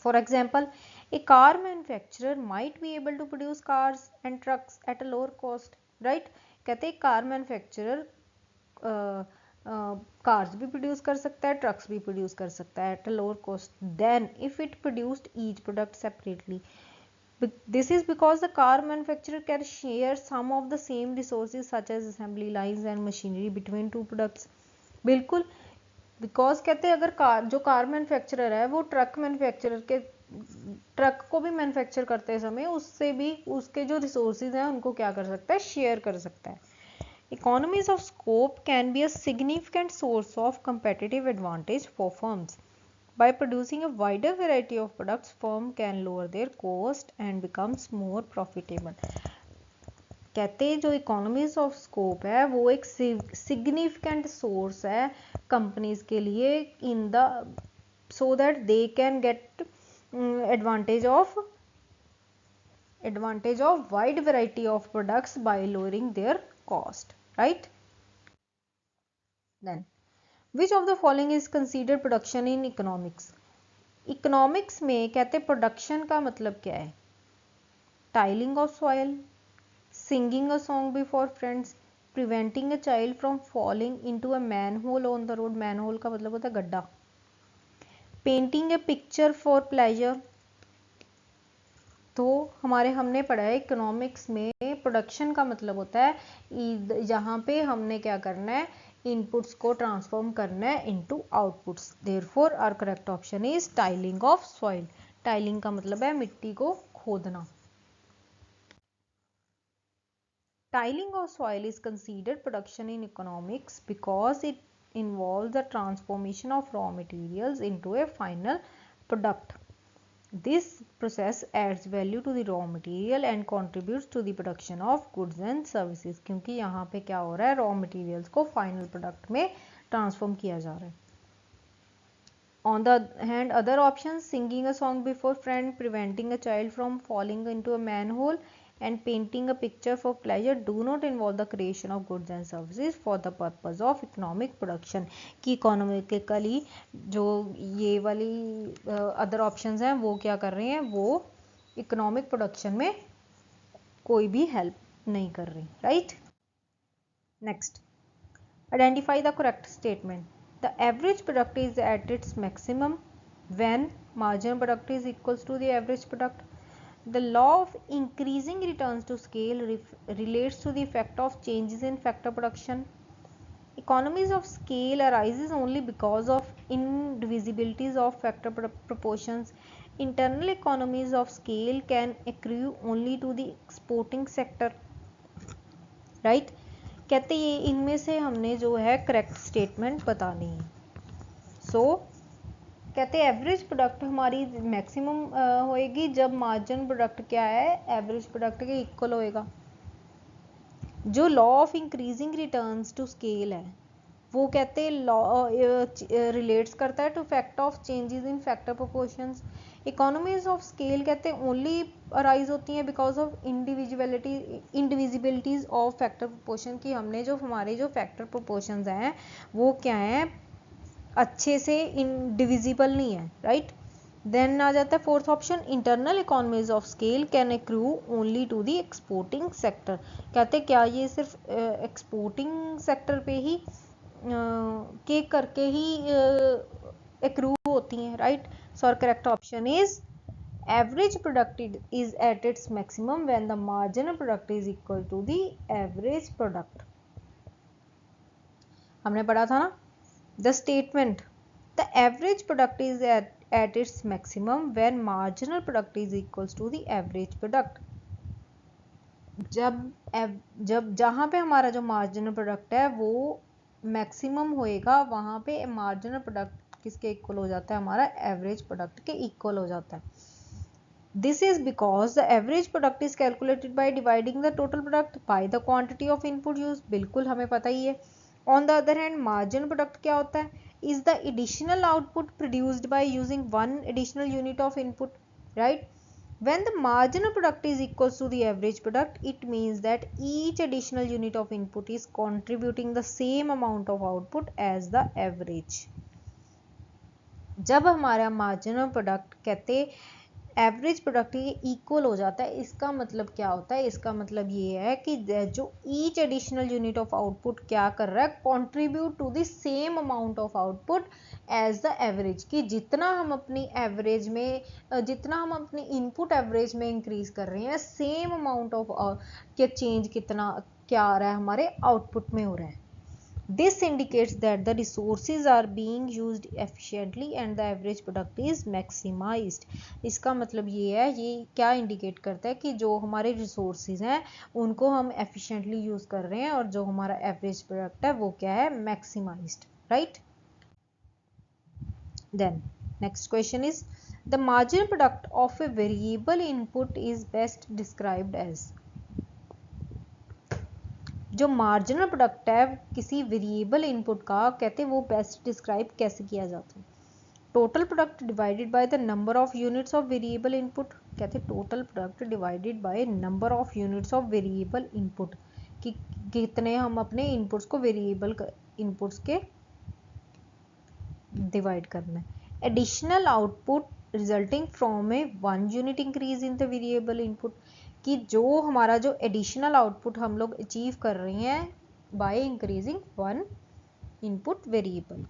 For example, a car manufacturer might be able to produce cars and trucks at a lower cost, right? कहते हैं car manufacturer cars भी produce कर सकता है, trucks भी produce कर सकता है at a lower cost than if it produced each product separately. This is because the car manufacturer can share some of the same resources such as assembly lines and machinery between two products। बिल्कुल, because कहते हैं अगर जो car manufacturer है वो truck manufacturer के truck को भी मैन्युफैक्चर करते समय उससे भी उसके जो रिसोर्सेज हैं उनको क्या कर सकता है, शेयर कर सकता है। Economies of scope can be a significant source of competitive advantage for firms. By producing a wider variety of products, firm can lower their cost and becomes more profitable। कहते हैं जो इकोनॉमीज ऑफ स्कोप है वो एक significant source है companies के लिए in the so that they can get advantage of wide variety of products by lowering their cost, right? Then Which of the following is considered production in economics? Economics में कहते production का मतलब क्या है, tiling of soil, singing a song before friends, preventing a child from falling into a manhole on the road, manhole का मतलब होता है गड्ढा, painting A picture for pleasure. तो हमने पढ़ा है इकोनॉमिक्स में प्रोडक्शन का मतलब होता है यहाँ पे हमने क्या करना है, इनपुट्स को ट्रांसफॉर्म करना है into outputs. Therefore our correct option is tilling of soil. Tilling का मतलब है मिट्टी को खोदना। Tiling of soil is considered production in economics because it involves the transformation of raw materials into a final product. This process adds value to the raw material and contributes to the production of goods and services. क्योंकि यहाँ पे क्या हो रहा है, raw materials को final product में transform किया जा रहा है. On the other hand, other options, singing a song before friend, preventing a child from falling into a manhole, and painting a picture for pleasure do not involve the creation of goods and services for the purpose of economic production. कि economically जो ये वाली other options हैं वो क्या कर रहे हैं, वो economic production में कोई भी help नहीं कर रही, right? Next, identify the correct statement. The average product is at its maximum when marginal product is equals to the average product. The law of increasing returns to scale relates to the effect of changes in factor production. Economies of scale arises only because of indivisibilities of factor proportions. Internal economies of scale can accrue only to the exporting sector. Right? कहते ये इनमें से हमने जो है correct statement बतानी है. सो कहते हैं एवरेज प्रोडक्ट हमारी मैक्सिमम होएगी जब मार्जिन प्रोडक्ट क्या है, एवरेज प्रोडक्ट के इक्वल होएगा. जो law of increasing returns to scale है वो कहते हैं लॉ रिलेट्स करता है to fact of changes in factor proportions. Economies of scale कहते हैं ओनली अराइज होती हैं because of indivisibilities of factor proportion. की हमने जो हमारे जो फैक्टर प्रोपोर्शंस हैं वो क्या हैं, अच्छे से इंडिविजिबल नहीं है, राइट. देन आ जाता है fourth option, internal economies of scale can accrue only to the exporting sector. कहते हैं क्या ये सिर्फ एक्सपोर्टिंग सेक्टर पे ही के करके ही एक्रू होती हैं, right. So our correct option is average product is at its maximum when the marginal product is equal to the average product. हमने पढ़ा था ना. The statement, the average product is at its maximum when marginal product is equals to the average product. जब जहाँ पे हमारा जो marginal product है वो maximum होएगा वहाँ पे marginal product किसके इक्वल हो जाता है, हमारा average product के इक्वल हो जाता है. This is because the average product is calculated by dividing the total product by the quantity of input used. बिल्कुल हमें पता ही है. On the other hand, marginal product क्या होता है, is the additional output produced by using one additional unit of input, right. When the marginal product is equals to the average product, it means that each additional unit of input is contributing the same amount of output as the average. जब हमारा marginal product कहते average product के equal हो जाता है, इसका मतलब क्या होता है, इसका मतलब ये है कि जो each additional unit of output क्या कर रहा है, contribute to the same amount of output as the average. कि जितना हम अपनी एवरेज में, जितना हम अपनी इनपुट एवरेज में इंक्रीज कर रहे हैं, सेम अमाउंट ऑफ के चेंज कितना क्या आ रहा है हमारे आउटपुट में हो रहा है. This indicates that the resources are being used efficiently and the average product is maximized. इसका मतलब ये है, ये क्या इंडिकेट करता है कि जो हमारे रिसोर्सेज हैं उनको हम एफिशिएंटली यूज कर रहे हैं और जो हमारा एवरेज प्रोडक्ट है वो क्या है, maximised, right. Then next question is the marginal product of a variable input is best described as. जो मार्जिनल प्रोडक्ट है किसी वेरिएबल इनपुट का, कहते हैं वो बेस्ट डिस्क्राइब कैसे किया जाता है. Total product divided by the number of units of variable input. कहते हैं total product divided by number of units of variable input, कि कितने हम अपने इनपुट्स को वेरिएबल इनपुट्स के डिवाइड करना है. Additional output resulting from A 1 unit increase in the variable input. कि जो हमारा जो एडिशनल आउटपुट हम लोग अचीव कर रहे हैं by increasing 1 input variable.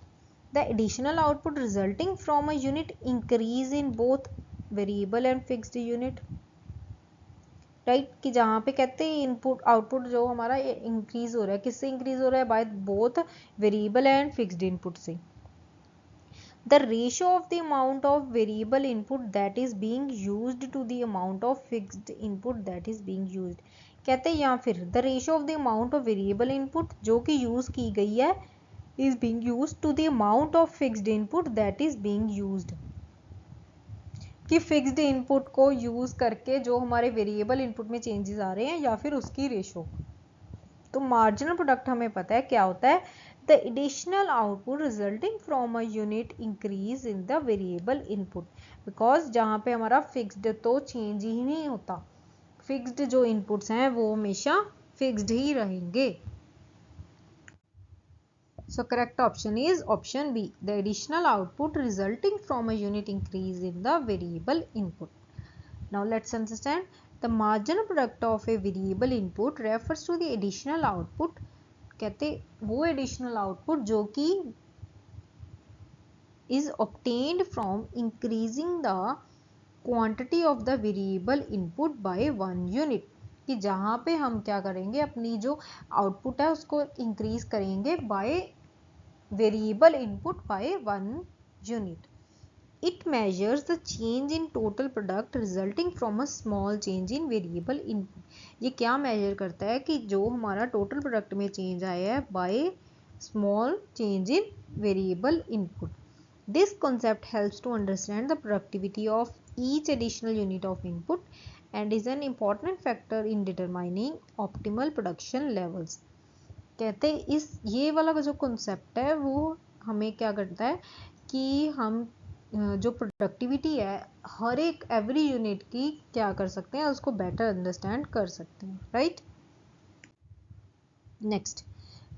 The additional output resulting from a unit increase in both variable and fixed unit. Right, कि जहाँ पे कहते हैं इनपुट आउटपुट जो हमारा इंक्रीज हो रहा है, किससे इंक्रीज हो रहा है, by both variable and fixed input से। The ratio of the amount of variable input that is being used to the amount of fixed input that is being used, कहते हैं या फिर the ratio of the amount of variable input जो कि use की गई है is being used to the amount of fixed input that is being used, कि फिक्स्ड इनपुट को यूज करके जो हमारे वेरिएबल इनपुट में चेंजेस आ रहे हैं या फिर उसकी रेशो। तो मार्जिनल प्रोडक्ट हमें पता है क्या होता है, the additional output resulting from a unit increase in the variable input, because जहाँ पे हमारा फिक्स्ड तो चेंज ही नहीं होता, फिक्स्ड जो इनपुट्स हैं वो हमेशा फिक्स्ड ही रहेंगे। So correct option is option B, the additional output resulting from a unit increase in the variable input. Now let's understand the marginal product of a variable input refers to the additional output, कहते वो additional output जो कि is obtained from increasing the quantity of the variable input by 1 unit, कि जहाँ पे हम क्या करेंगे अपनी जो आउटपुट है उसको इंक्रीज करेंगे bye variable input by 1 unit. It measures the change in total product resulting from a small change in variable input. ये क्या measure करता है कि जो हमारा total product में change आया है by small change in variable input. This concept helps to understand the productivity of each additional unit of input and is an important factor in determining optimal production levels. कहते हैं इस ये वाला जो concept है वो हमें क्या करता है कि हम जो प्रोडक्टिविटी है हर एक एवरी यूनिट की क्या कर सकते हैं, उसको बेटर अंडरस्टैंड कर सकते हैं, right. Next,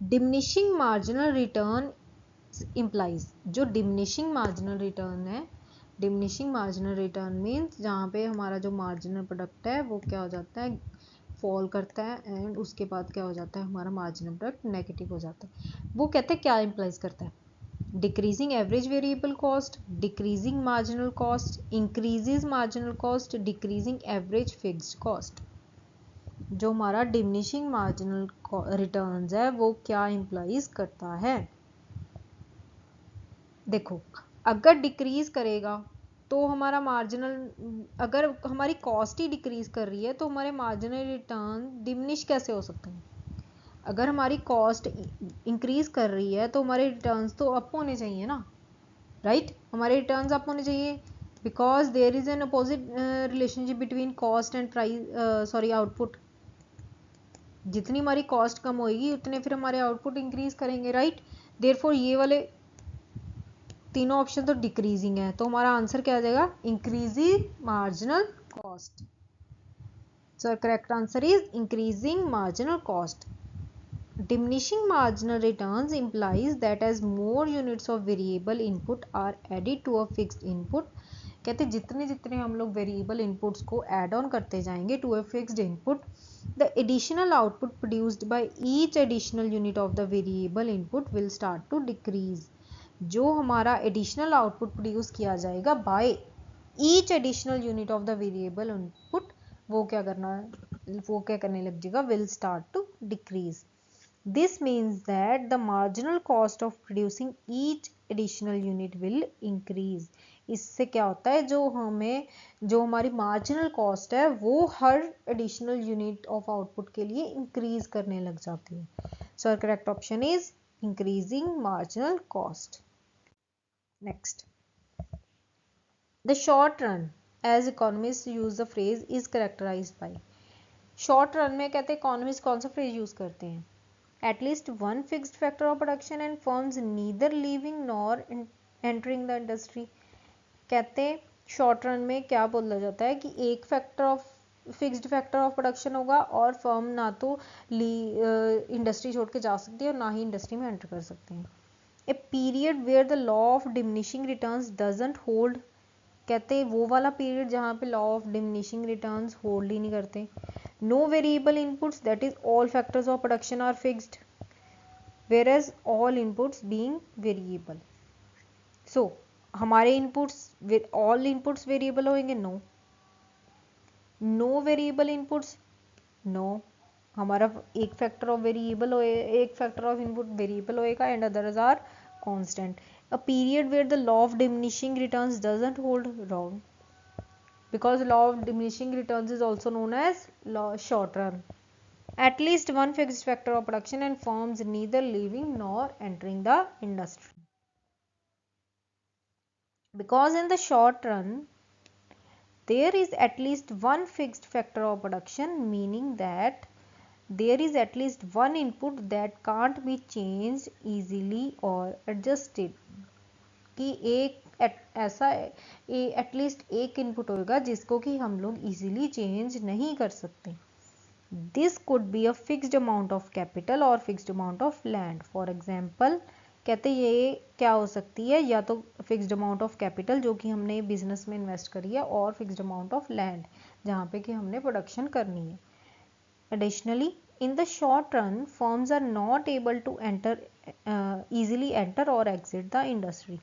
diminishing marginal return implies, जो डिमिनिशिंग मार्जिनल रिटर्न है, डिमिनिशिंग मार्जिनल रिटर्न मीन्स जहाँ पे हमारा जो मार्जिनल प्रोडक्ट है वो क्या हो जाता है, फॉल करता है एंड उसके बाद क्या हो जाता है हमारा मार्जिनल प्रोडक्ट नेगेटिव हो जाता है। वो कहते हैं क्या इम्प्लाइज करता है, decreasing average variable cost, decreasing marginal cost, increases marginal cost, decreasing average fixed cost. जो हमारा डिमिनिशिंग मार्जिनल रिटर्न्स है वो क्या इम्प्लाइज करता है, देखो अगर डिक्रीज करेगा तो हमारा मार्जिनल, अगर हमारी कॉस्ट ही डिक्रीज कर रही है तो हमारे मार्जिनल रिटर्न डिमिनिश कैसे हो सकते हैं। अगर हमारी कॉस्ट इंक्रीज कर रही है तो हमारे रिटर्न्स तो अप होने चाहिए ना, राइट, हमारे रिटर्न्स अप होने चाहिए because there is an opposite relationship between cost and price sorry output. जितनी हमारी कॉस्ट कम होगी उतने फिर हमारे आउटपुट इंक्रीज करेंगे, राइट। देयरफॉर ये वाले तीनों ऑप्शन तो डिक्रीजिंग है, तो हमारा आंसर क्या आ जाएगा, increasing marginal cost. So correct answer is increasing marginal cost. Diminishing marginal returns implies that as more units of variable input are added to a fixed input, कहते जितने जितने हम लोग वेरिएबल इनपुट्स को ऐड ऑन करते जाएंगे to a fixed input, the additional output produced by each additional unit of the variable input will start to decrease. जो हमारा एडिशनल आउटपुट प्रोड्यूस किया जाएगा by each additional unit of the variable input वो क्या करने लग जाएगा, will start to decrease. This means that the marginal cost of producing each additional unit will increase. इससे क्या होता है, जो हमारी marginal cost है वो हर additional unit of output के लिए increase करने लग जाती है। So our correct option is increasing marginal cost. Next, the short run, as economists use the phrase, is characterized by. Short run में कहते हैं economists कौन सा phrase use करते हैं, at least one fixed factor of production and firms neither leaving nor entering the industry। कहते हैं short run में क्या बोला जाता है कि एक फिक्स्ड फैक्टर ऑफ प्रोडक्शन होगा और फर्म ना तो इंडस्ट्री छोड़ के जा सकती है और ना ही इंडस्ट्री में एंटर कर सकते हैं। A period where the law of diminishing returns doesn't hold, कहते हैं वो वाला पीरियड जहाँ पे law of diminishing returns hold ही नहीं करते। No variable inputs, that is all factors of production are fixed, whereas all inputs being variable. So हमारे inputs all inputs variable होंगे, no, no variable inputs, no, हमारा एक factor of variable एक factor of input variable होएगा and others are constant. A period where the law of diminishing returns doesn't hold, wrong, because law of diminishing returns is also known as law short run. At least one fixed factor of production and firms neither leaving nor entering the industry. Because in the short run there is at least one fixed factor of production, meaning that there is at least one input that can't be changed easily or adjusted. कि एक ऐसा at least एक input होगा जिसको कि हम लोग easily change नहीं कर सकते. This could be a fixed amount of capital और fixed amount of land. For example कहते ये क्या हो सकती है, या तो फिक्स्ड अमाउंट ऑफ कैपिटल जो कि हमने बिजनेस में इन्वेस्ट करी है, और फिक्स्ड अमाउंट ऑफ लैंड जहाँ पे कि हमने प्रोडक्शन करनी है. Additionally, in the short run, firms are not able to easily enter or exit the industry.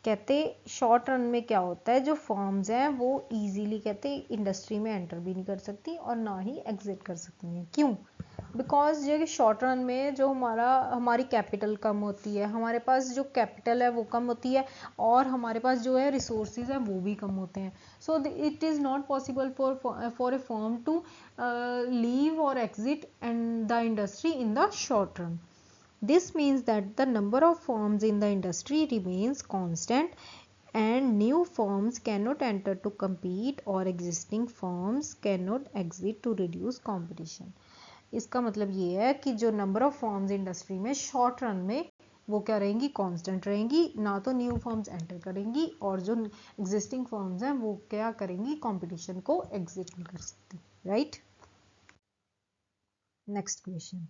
कहते शॉर्ट रन में क्या होता है, जो फर्म्स हैं वो इजीली कहते इंडस्ट्री में एंटर भी नहीं कर सकती और ना ही एग्जिट कर सकती हैं. क्यों? बिकॉज जो शॉर्ट रन में जो हमारी कैपिटल कम होती है, हमारे पास जो कैपिटल है वो कम होती है, और हमारे पास जो है रिसोर्सेज है वो भी कम होते हैं. So it is not possible for a firm to leave or exit and the industry in the short run. This means that the number of firms in the industry remains constant and new firms cannot enter to compete or existing firms cannot exit to reduce competition. इसका मतलब ये है कि जो number of firms industry में short run में वो क्या रहेंगी, कांस्टेंट रहेंगी, ना तो न्यू फर्म्स एंटर करेंगी और जो एग्जिस्टिंग फर्म्स हैं वो क्या करेंगी, कंपटीशन को एग्जिट नहीं कर सकती. Right. Next question.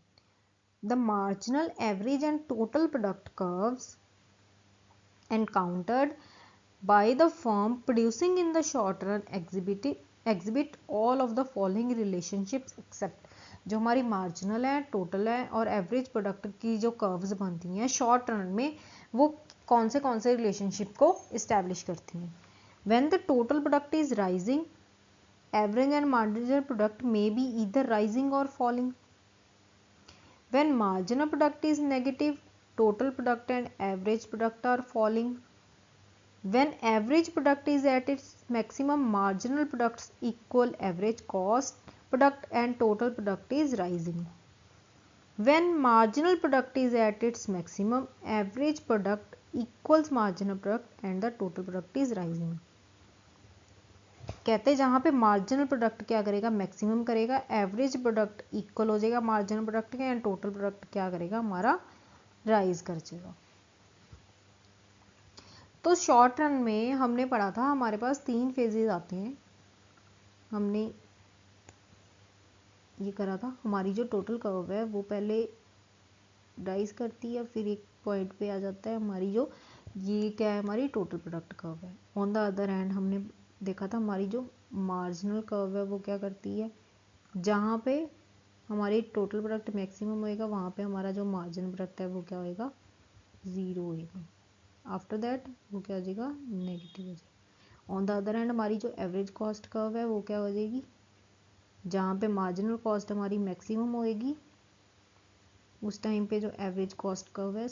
The marginal average and total product curves encountered by the firm producing in the short run exhibit all of the following relationships except. जो हमारी मार्जिनल है, टोटल है और एवरेज प्रोडक्ट की जो कर्व्स बनती हैं short run में, वो कौन से रिलेशनशिप को इस्टेब्लिश करती हैं. When the total product is rising, average and marginal product may be either rising और falling. When marginal product is negative, total product and average product are falling. When average product is at its maximum, marginal products equal average cost product and total product is rising. When marginal product is at its maximum, average product equals marginal product and the total product is rising. कहते हैं जहाँ पे marginal product क्या करेगा, maximum करेगा, average product equal हो जाएगा marginal product के, एंड टोटल प्रोडक्ट क्या करेगा, हमारा राइज कर जाएगा. तो शॉर्ट रन में हमने पढ़ा था हमारे पास 3 फेजेस आते हैं. हमने ये करा था, हमारी जो टोटल कर्व है वो पहले राइज करती है, फिर एक पॉइंट पे आ जाता है हमारी जो ये क्या है, हमारी टोटल प्रोडक्ट कर्व है. ऑन द अदर हैंड हमने देखा था हमारी जो मार्जिनल कर्व है वो क्या करती है, जहाँ पे हमारी टोटल प्रोडक्ट मैक्सिमम होएगा वहाँ पे हमारा जो मार्जिन प्रोडक्ट है वो क्या होएगा, 0 होएगा. आफ्टर दैट वो क्या हो जाएगा, नेगेटिव हो जाएगा. ऑन द अदर हैंड हमारी जो एवरेज कॉस्ट कर्व है वो क्या हो जाएगी, जहाँ पे मार्जिनल कॉस्ट हमारी मैक्सिमम होएगी उस टाइम पे जो एवरेज कॉस्ट कर्व है,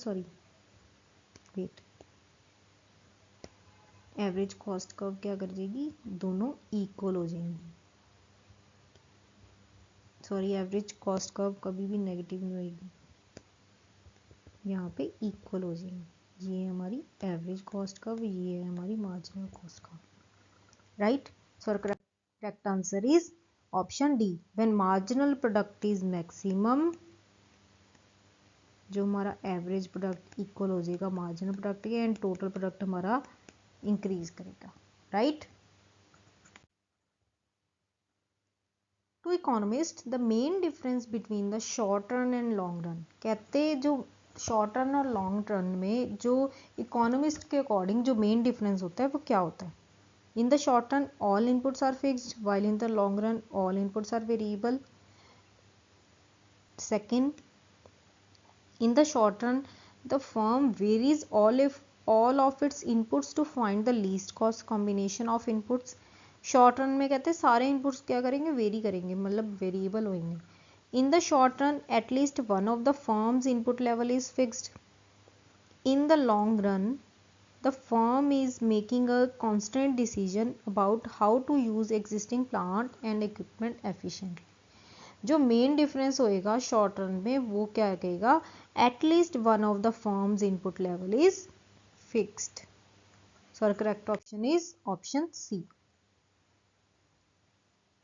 एवरेज कॉस्ट कर्व क्या कर जाएगी, दोनों इक्वल हो जाएंगी. एवरेज कॉस्ट कर्व कभी भी नेगेटिव नहीं होगी, यहाँ पे इक्वल हो जाएंगी. ये है हमारी एवरेज कॉस्ट कर्व, ये है हमारी marginal cost curve. Right. So correct answer is option D. When marginal product is maximum, जो हमारा एवरेज प्रोडक्ट इक्वल हो जाएगा मार्जिनल प्रोडक्ट के, एंड टोटल प्रोडक्ट हमारा इंक्रीज करेगा. Right. To economist the main difference between the short run and long run. कहते जो short run और लॉन्ग रन में जो इकोनॉमिस्ट के अकॉर्डिंग जो मेन डिफरेंस होता है वो क्या होता है. In the short run all inputs are fixed while in the long run all inputs are variable. Second, in the short run the firm varies all of its inputs to find the least cost combination of inputs. Short run में कहते हैं सारे inputs क्या करेंगे, very करेंगे, मतलब variable होंगे. इन the short run at least one of the firm's input level is fixed. In the long run the firm is making a constant decision about how to use existing plant and equipment efficiently. जो main difference होएगा short run में वो क्या कहेगा, at least one of the firm's input level is fixed. So correct option is option C.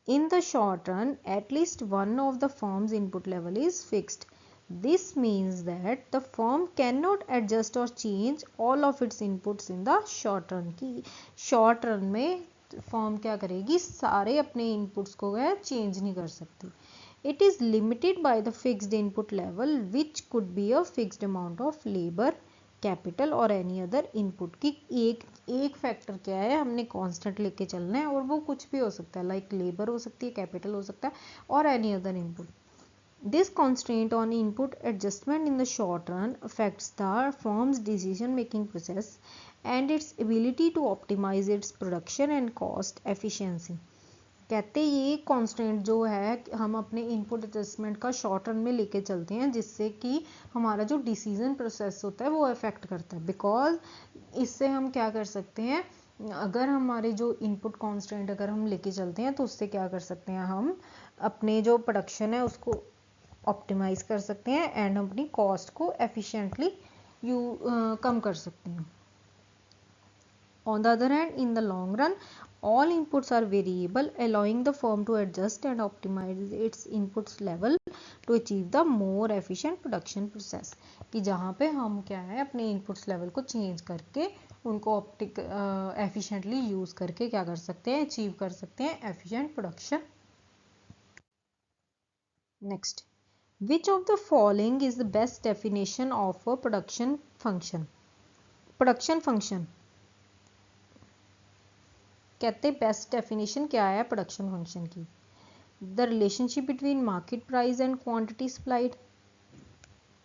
In the short run, at least one of the firm's input level is fixed. This means that the firm cannot adjust or change all of its inputs in the short run. की short run में firm क्या करेगी, सारे अपने inputs को वह change नहीं कर सकती. It is limited by the fixed input level, which could be a fixed amount of labor, capital और एनी अदर इनपुट की. एक फैक्टर क्या है, हमने कांस्टेंट लेके चलना है और वो कुछ भी हो सकता है, लाइक लेबर हो सकती है, कैपिटल हो सकता है और any other input. This constraint on input adjustment in the short run affects the firm's decision making process and its ability to optimise its production and cost efficiency. कहते ये constant जो है हम अपने इनपुट एडजस्टमेंट का short run में लेके चलते हैं, जिससे कि हमारा जो डिसीजन प्रोसेस होता है वो अफेक्ट करता है. बिकॉज इससे हम क्या कर सकते हैं, अगर हमारे जो इनपुट कॉन्स्टेंट अगर हम लेके चलते हैं तो उससे क्या कर सकते हैं, हम अपने जो प्रोडक्शन है उसको ऑप्टिमाइज कर सकते हैं एंड अपनी कॉस्ट को एफिशिएंटली कम कर सकते हैं. On the other hand, in the long run, all inputs are variable, allowing the firm to adjust and optimize its inputs level to achieve the more efficient production process. कि जहाँ पे हम क्या है अपने inputs level को change करके उनको efficiently use करके क्या कर सकते हैं, achieve कर सकते हैं efficient production. Next, which of the following is the best definition of a production function? Production function कहते बेस्ट डेफिनेशन क्या है प्रोडक्शन फंक्शन की. The relationship between market price and quantity supplied.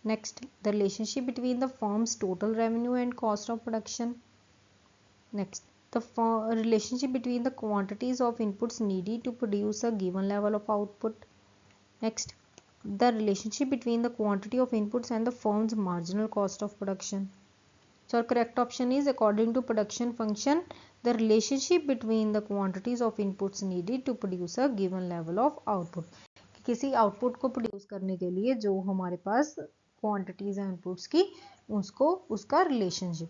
Next, the relationship between the firm's total revenue and cost of production. Next, the relationship between the quantities of inputs needed to produce a given level of output. Next, the relationship between the quantity of inputs and the firm's marginal cost of production. So our correct option is, according to production function, the relationship between the quantities of inputs needed to produce a given level of output. किसी output को produce करने के लिए जो हमारे पास quantities हैं inputs की, उसको उसका relationship.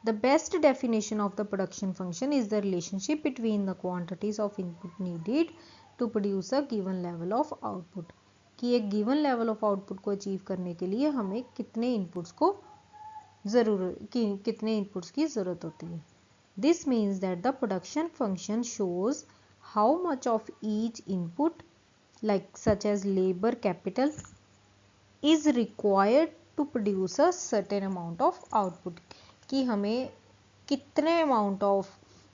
The best definition of the production function is the relationship between the quantities of input needed to produce a given level of output. कि एक गिवन लेवल ऑफ आउटपुट को अचीव करने के लिए हमें कितने इनपुट्स की ज़रूरत होती है. This means that the production function shows how much of each input like such as labour capital is required to produce a certain amount of output. कि हमें कितने अमाउंट ऑफ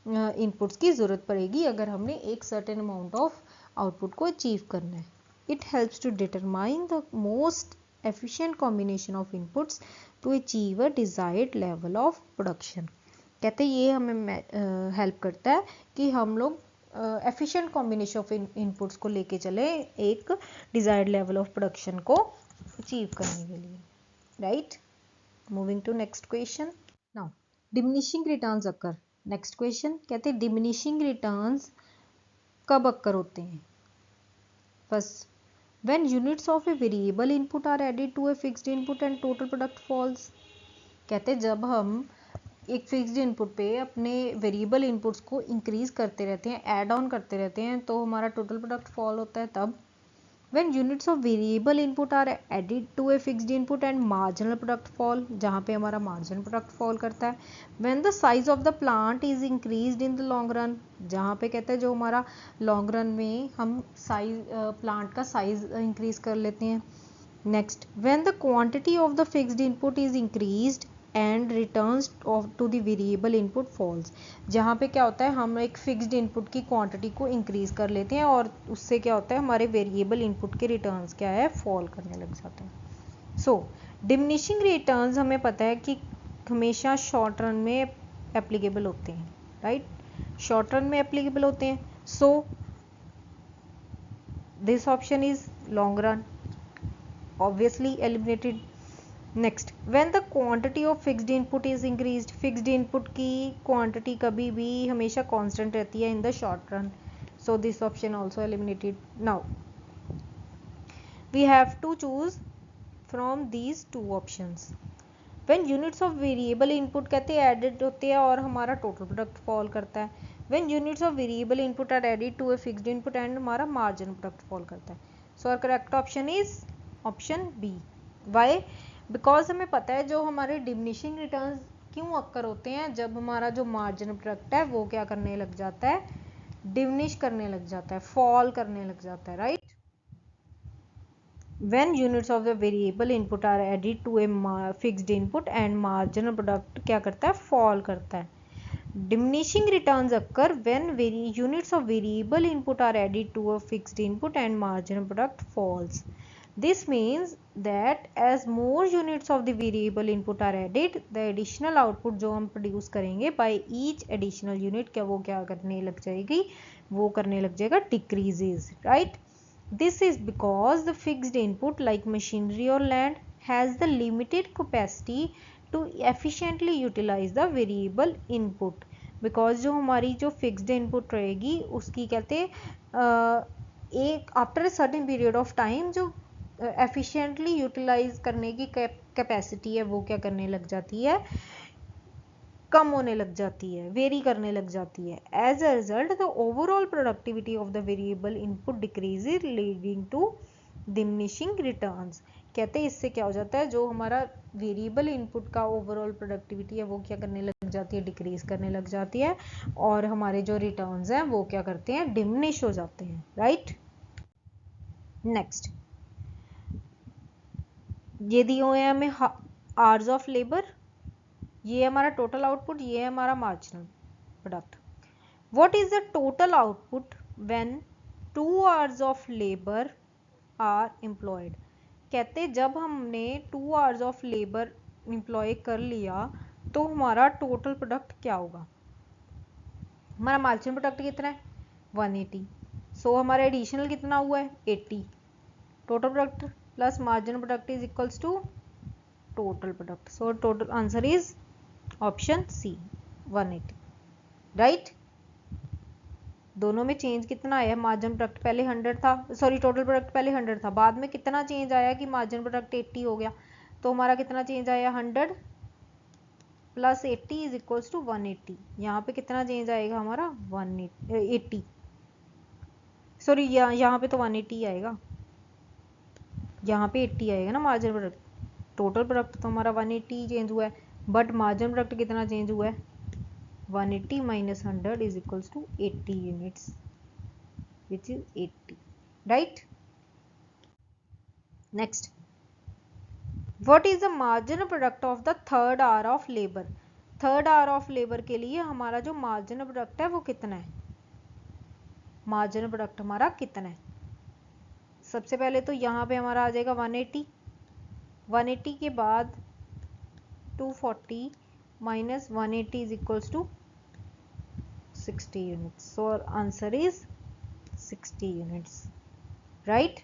इनपुट्स की ज़रूरत पड़ेगी अगर हमने एक सर्टेन अमाउंट ऑफ आउटपुट को अचीव करना है. It helps to determine the most efficient combination of inputs to achieve a desired level of production. कहते हैं ये हमें हेल्प करता है कि हम लोग efficient combination of inputs को लेके चले एक desired level of production को achieve करने के लिए. Right? Moving to next question. Now, diminishing returns occur. Next question कहते हैं diminishing returns कब occur होते हैं. First, when units of a variable input are added to a fixed input and total product falls. कहते हैं जब हम एक फिक्स्ड इनपुट पे अपने वेरिएबल इनपुट्स को इंक्रीज करते रहते हैं, ऐड ऑन करते रहते हैं, तो हमारा टोटल प्रोडक्ट फॉल होता है. तब when units of variable input are added to a fixed input and marginal product fall, जहाँ पे हमारा marginal product fall करता है. when the size of the plant is increased in the long run, जहाँ पे कहते हैं जो हमारा long run में हम plant का size increase कर लेते हैं. next, when the quantity of the fixed input is increased and returns to the variable input falls, जहाँ पे क्या होता है हम एक फिक्स्ड इनपुट की क्वांटिटी को इंक्रीज कर लेते हैं और उससे क्या होता है हमारे वेरिएबल इनपुट के रिटर्न्स क्या है फॉल करने लग जाते हैं. सो डिमिनिशिंग रिटर्न्स हमें पता है कि हमेशा शॉर्ट रन में एप्लीकेबल होते हैं. राइट? शॉर्ट रन में एप्लीकेबल होते हैं. So this option is long run, obviously eliminated. Next, when the quantity of fixed input is increased. Fixed input की क्वांटिटी कभी भी हमेशा कांस्टेंट रहती है in the short run. So this option also eliminated. Now we have to choose from these two options. When units of variable input कहते हैं added होते हैं और हमारा टोटल प्रोडक्ट फॉल करता है. When units of variable input are added to a fixed input and हमारा margin product fall करता है. So our correct option is option B. Why? Because हमें पता है जो हमारे डिमिनिशिंग रिटर्न्स क्यों अक्कर होते हैं, जब हमारा जो मार्जिन प्रोडक्ट है वो क्या करने लग जाता है, डिमिनिश करने लग जाता है, फॉल करने लग जाता है. Right? When units of the variable input are added to a fixed input and marginal product क्या करता है, fall करता है. Diminishing returns occur when units of variable input are added to a fixed input and marginal product falls. This means that as more units of the variable input are added, the additional output जो हम produce करेंगे by each additional unit वो क्या करने लग जाएगी, वो करने लग जाएगा decreases. Right? This is because the fixed input like machinery or land has the limited capacity to efficiently utilize the variable input. Because जो हमारी जो fixed input रहेगी उसकी कहते एक after a certain period of time जो efficiently utilize करने की capacity है वो क्या करने लग जाती है, कम होने लग जाती है, वेरी करने लग जाती है. As a result the overall productivity of the variable input decreases leading to diminishing returns. कहते हैं इससे क्या हो जाता है, जो हमारा वेरिएबल इनपुट का ओवरऑल प्रोडक्टिविटी है वो क्या करने लग जाती है, डिक्रीज करने लग जाती है, और हमारे जो रिटर्न्स हैं वो क्या करते हैं, डिमिनिश हो जाते हैं. राइट? नेक्स्ट, ये दिए हुए हैं हमें आवर्स ऑफ लेबर, ये हमारा टोटल आउटपुट, ये है हमारा marginal product. What is the total output when 2 hours of labour are employed. कहते हैं जब हमने 2 आवर्स ऑफ लेबर एम्प्लॉय कर लिया तो हमारा टोटल प्रोडक्ट क्या होगा. हमारा मार्जिनल प्रोडक्ट कितना है, 180. सो हमारा एडिशनल कितना हुआ है, 80. Total product plus marginal product is equals to total product. So total answer is option C 180. Right? दोनों में चेंज कितना आया, मार्जिन प्रोडक्ट पहले 100 था, सॉरी टोटल प्रोडक्ट पहले 100 था, बाद में कितना चेंज आया कि मार्जिन प्रोडक्ट 80 हो गया. तो हमारा कितना चेंज आया, 100 प्लस 80 इज इक्वल्स टू 180. यहाँ पे कितना चेंज आएगा हमारा, 180, सॉरी यहाँ पे तो 180 आएगा, यहाँ पे 80 आएगा ना मार्जिन प्रोडक्ट. टोटल प्रोडक्ट तो हमारा 180 चेंज हुआ है, बट मार्जिन प्रोडक्ट कितना चेंज हुआ है, 180 minus 100 is equals to 80 units, which is 80. Right? Next, what is the marginal product of the third hour of labor. Third hour of labour के लिए हमारा जो मार्जिनल प्रोडक्ट है वो कितना है, मार्जिनल प्रोडक्ट हमारा कितना है. सबसे पहले तो यहाँ पे हमारा आ जाएगा 180. 180 के बाद 240 minus 180 is equals to 60 units. So our answer is 60 units. Right?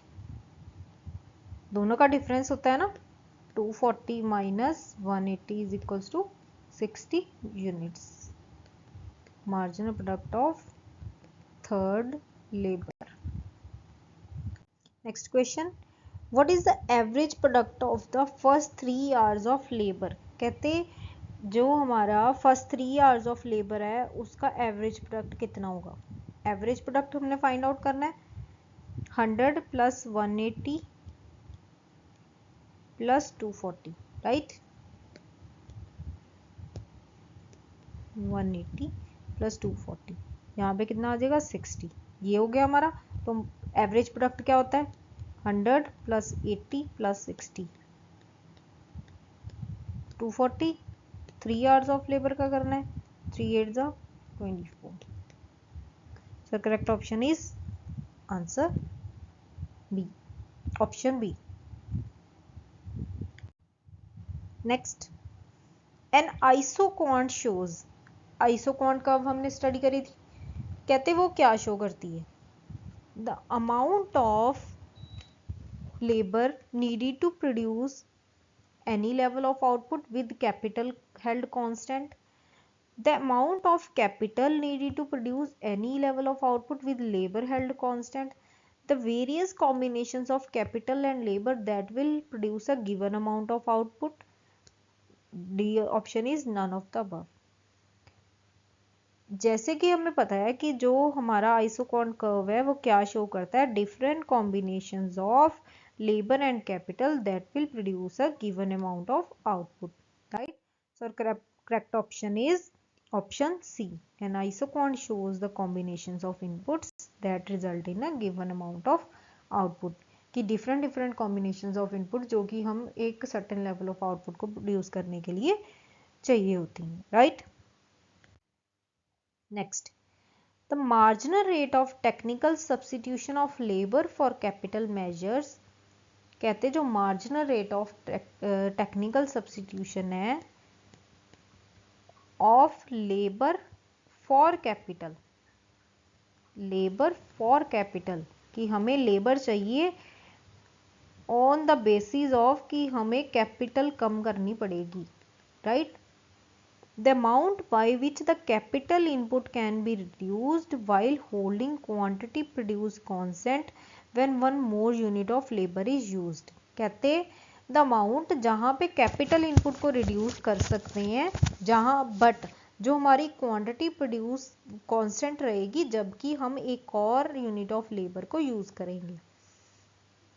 दोनों का डिफरेंस होता है ना, 240 minus 180 is equals to 60 units. Marginal product of third labor. Next question. What is the average product of the first 3 hours of labor. कहते जो हमारा first 3 hours of labour है उसका एवरेज प्रोडक्ट कितना होगा. एवरेज प्रोडक्ट हमने find out करना है, 100 प्लस 180 प्लस 240. राइट? 180 प्लस 240, यहाँ पे कितना आ जाएगा, 60. ये हो गया हमारा. तो एवरेज प्रोडक्ट क्या होता है, 100 plus 80 plus 60, 240. 3 hours of labour का करना है, 3 8 24. So correct option is answer B, option B. Next, an isoquant shows isoquant curve हमने स्टडी करी थी, कहते वो क्या शो करती है, the amount of labour needed to produce any level of output with capital held constant. The amount of capital needed to produce any level of output with labor held constant. The various combinations of capital and labor that will produce a given amount of output. D option is none of the above. जैसे कि हमें पता है कि जो हमारा isocon curve है वो क्या शो करता है, different combinations of labor and capital that will produce a given amount of output, right? So correct option is option C. An isoquant shows the combinations of inputs that result in a given amount of output. कि different combinations of input जो कि हम एक certain level of output को produce करने के लिए चाहिए होती हैं, right? Next, the marginal rate of technical substitution of labor for capital measures. कहते जो marginal rate of technical substitution है of labour for capital, labour for capital कि हमें लेबर चाहिए ऑन द बेसिस ऑफ कि हमें कैपिटल कम करनी पड़ेगी, right? The amount by which the capital input can be reduced while holding quantity produce constant when one more unit of labour is used. कहते the amount जहाँ पे capital input को reduce कर सकते हैं, जहाँ बट जो हमारी क्वांटिटी प्रोड्यूस कांस्टेंट रहेगी जबकि हम एक और यूनिट ऑफ लेबर को यूज करेंगे.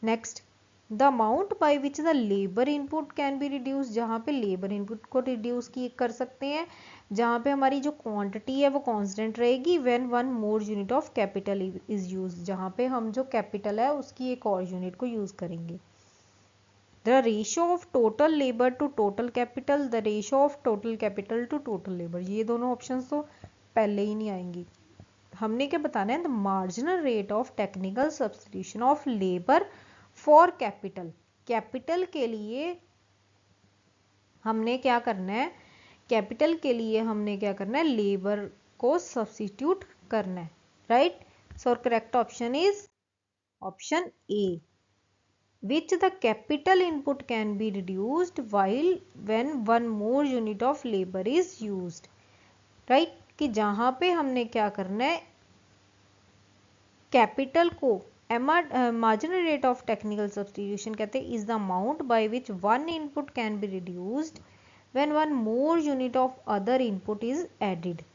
Next, the amount by which the labour input can be reduce, जहाँ पे लेबर इनपुट को रिड्यूस कर सकते हैं, जहाँ पे हमारी जो क्वांटिटी है वो कांस्टेंट रहेगी. When one more unit of capital is use, जहाँ पे हम जो कैपिटल है उसकी एक और यूनिट को यूज करेंगे. The ratio of total labour to total capital, the ratio of total capital to total labour, ये दोनों ऑप्शन तो पहले ही नहीं आएंगी. हमने क्या बताना है, the marginal rate of technical substitution of labour for capital. Capital के लिए हमने क्या करना है, कैपिटल के लिए हमने क्या करना है, लेबर को सब्स्टिट्यूट करना है, right? So correct option is option A, which the capital input can be reduced while when one more unit of labor is used, right? कि जहां पे हमने क्या करना है, कैपिटल को marginal rate of technical substitution कहते हैं is the amount by which one input can be reduced when one more unit of other input is added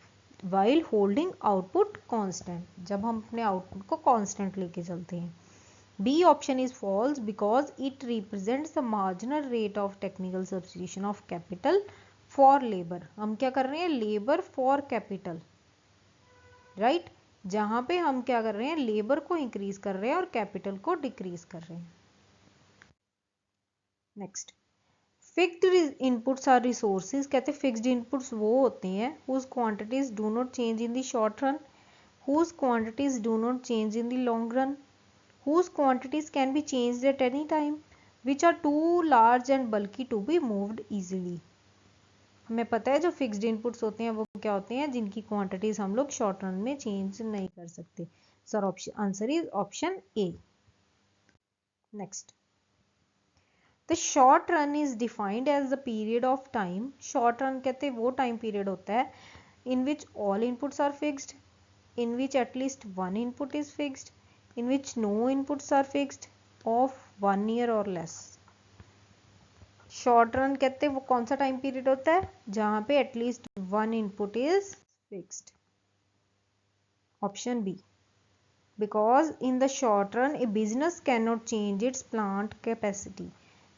while holding output constant, जब हम अपने आउटपुट को कांस्टेंट लेके चलते हैं. B option is false because it represents the marginal rate of technical substitution of capital for labor. हम क्या कर रहे हैं, लेबर फॉर कैपिटल, राइट? जहां पे हम क्या कर रहे हैं, लेबर को इंक्रीज कर रहे हैं और कैपिटल को डिक्रीज कर रहे हैं. Next, fixed inputs are resources. कहते हैं फिक्स्ड इनपुट्स वो होते हैं whose quantities do not change in the short run, whose quantities do not change in the long run, whose quantities can be changed at any time, which are too large and bulky to be moved easily. हमें पता है जो fixed inputs होते हैं वो क्या होते हैं, जिनकी क्वांटिटीज हम लोग शॉर्ट रन में चेंज नहीं कर सकते. Sir option answer is option A. Next, the short run is defined as the period of time. Short run कहते हैं वो टाइम पीरियड होता है in which all inputs are fixed, in which at least one input is fixed, in which no inputs are fixed, of 1 year or less. Short run कहते हैं वो कौन सा टाइम पीरियड होता है जहां पे at least one input is fixed. Option B, because in the short run a business cannot change its plant capacity.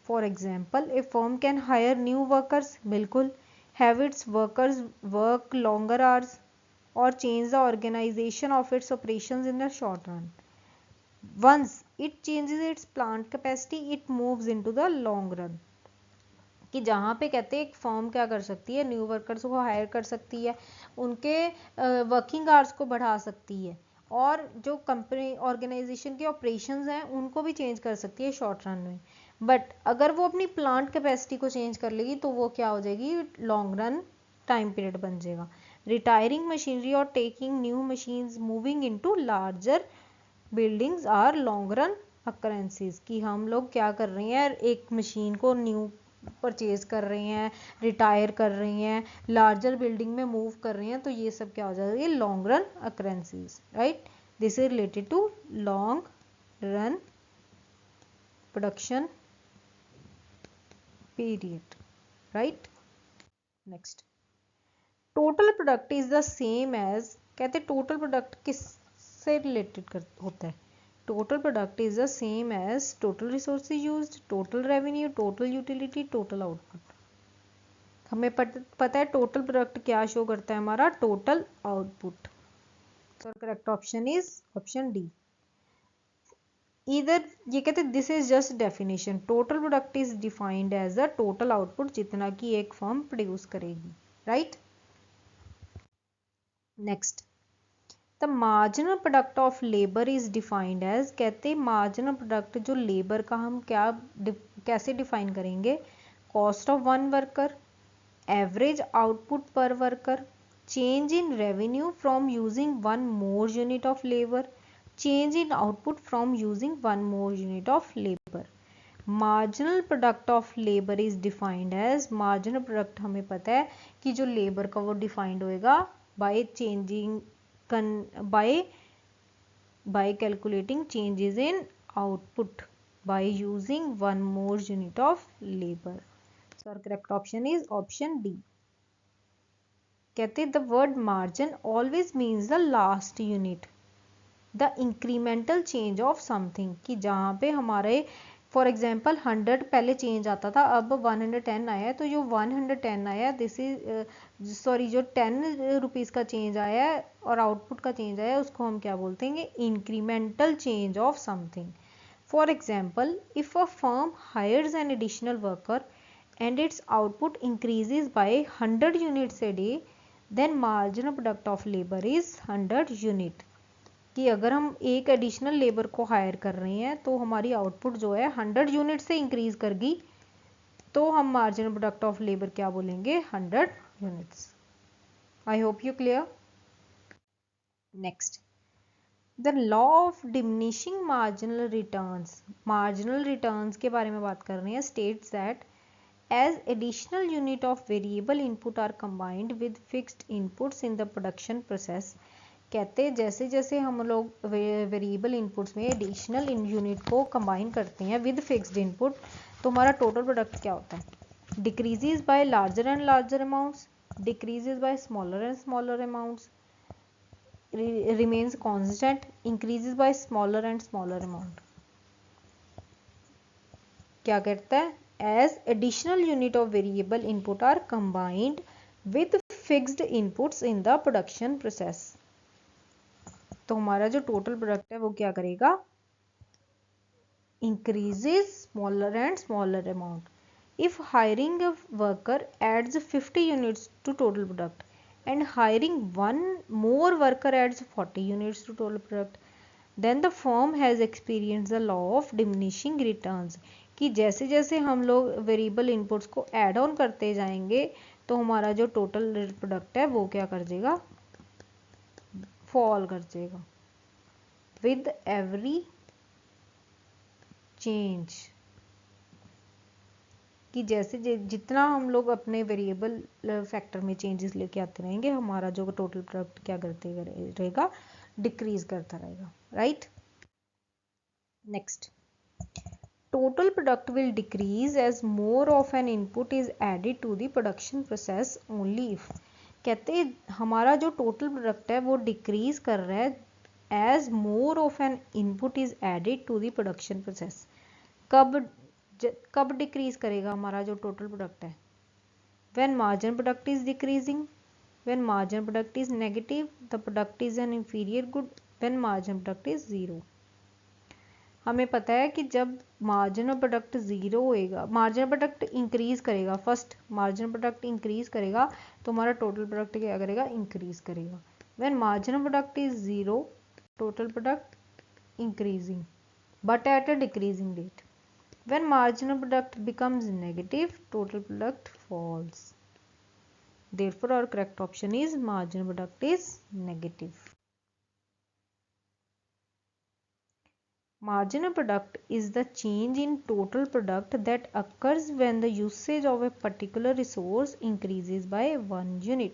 For example, a firm can hire new workers, बिल्कुल, have its workers work longer hours or change the organization of its operations in the short run. Once it changes its plant capacity, it moves into the long run. कि जहाँ पे कहते हैं एक firm क्या कर सकती है, न्यू वर्कर्स को हायर कर सकती है, उनके वर्किंग आवर्स को बढ़ा सकती है और जो कंपनी ऑर्गेनाइजेशन के ऑपरेशंस हैं उनको भी चेंज कर सकती है शॉर्ट रन में. बट अगर वो अपनी प्लांट कैपेसिटी को चेंज कर लेगी तो वो क्या हो जाएगी, लॉन्ग रन टाइम पीरियड बन जाएगा. retiring machinery or taking new machines, moving into larger buildings are long run occurrences। कि हम लोग क्या कर रहे हैं, एक मशीन को न्यू परचेज कर रहे हैं, रिटायर कर रहे हैं, लार्जर बिल्डिंग में मूव कर रहे हैं, तो ये सब क्या हो जाएगा, ये long run occurrences, right. This is related to long run production period, right. Next, total product is the same as, कहते हैं टोटल प्रोडक्ट किससे रिलेटेड होता है, total product is the same as total resources used, total revenue, total utility, total output. हमें पता है total product क्या show करता है, हमारा टोटल आउटपुट। तो correct option is option D. इधर ये कहते हैं this is just definition, total product is defined as the total output जितना कि एक फर्म प्रोड्यूस करेगी, right. Next, the marginal product of labour is defined as, कहते हैं मार्जिनल प्रोडक्ट जो लेबर का हम कैसे डिफाइन करेंगे, cost of one worker, average output per worker, change in revenue from using one more unit of labour, change in output from using one more unit of labour. Marginal product of labour is defined as, marginal product हमें पता है कि जो labour का वो defined होएगा by changing by calculating changes in output by using one more unit of labor. So our correct option is option D. कहते the word margin always means the last unit, the incremental change of something, कि जहाँ पे हमारे for example 100 पहले change आता था, अब 110 आया है, तो जो 110 आया है दिस इज सॉरी जो 10 रुपीज़ का चेंज आया है और आउटपुट का चेंज आया है उसको हम क्या बोलते हैं, incremental change of something. For example if a firm hires an additional worker and its output increases by 100 units a day, then marginal product of labour is 100 unit. कि अगर हम एक एडिशनल लेबर को हायर कर रहे हैं तो हमारी आउटपुट जो है 100 यूनिट से इंक्रीज करगी, तो हम मार्जिनल प्रोडक्ट ऑफ लेबर क्या बोलेंगे, 100 units. I hope you clear. Next, the law of diminishing marginal returns, marginal returns के बारे में बात कर रहे हैं, states that as additional unit of variable input are combined with fixed inputs in the production process। कहते हैं जैसे जैसे हम लोग वेरिएबल इनपुट्स में एडिशनल यूनिट को कंबाइन करते हैं विद फिक्स्ड इनपुट, तो हमारा टोटल प्रोडक्ट क्या होता है, decreases bye larger and larger amounts, decreases bye smaller and smaller amounts, remains constant, increases by smaller and smaller amount. क्या करता है, as additional unit of variable input are combined with fixed inputs in the production process। तो हमारा जो total product है वो क्या करेगा, increases smaller and smaller amount। if hiring a worker adds 50 units to total product and hiring one more worker adds 40 units to total product, then the firm has experienced the law of diminishing returns। कि जैसे जैसे हम लोग variable inputs को add on करते जाएंगे तो हमारा जो टोटल प्रोडक्ट है वो क्या कर जाएगा, फॉल कर जाएगा विद एवरी चेंज। कि जैसे जितना हम लोग अपने वेरिएबल फैक्टर में चेंजेस लेके आते रहेंगे हमारा जो टोटल प्रोडक्ट क्या करते रहेगा, डिक्रीज करता रहेगा, right. Next, total product will decrease as more of an input is added to the production process only if। कहते हैं हमारा जो टोटल प्रोडक्ट है वो डिक्रीज कर रहा है as more of an input is added to the production process। कब डिक्रीज करेगा हमारा जो टोटल प्रोडक्ट है, when marginal product is decreasing, when marginal product is negative, the product is an inferior good, when marginal product is zero। हमें पता है कि जब मार्जिनल प्रोडक्ट ज़ीरो होएगा, मार्जिनल प्रोडक्ट इंक्रीज करेगा, फर्स्ट मार्जिनल प्रोडक्ट इंक्रीज करेगा तो हमारा टोटल प्रोडक्ट क्या करेगा, इंक्रीज करेगा। When marginal product is zero, total product increasing but at a decreasing rate. When marginal product becomes negative, total product falls. Therefore, our correct option is marginal product is negative. Marginal product is the change in total product that occurs when the usage of a particular resource increases by 1 unit.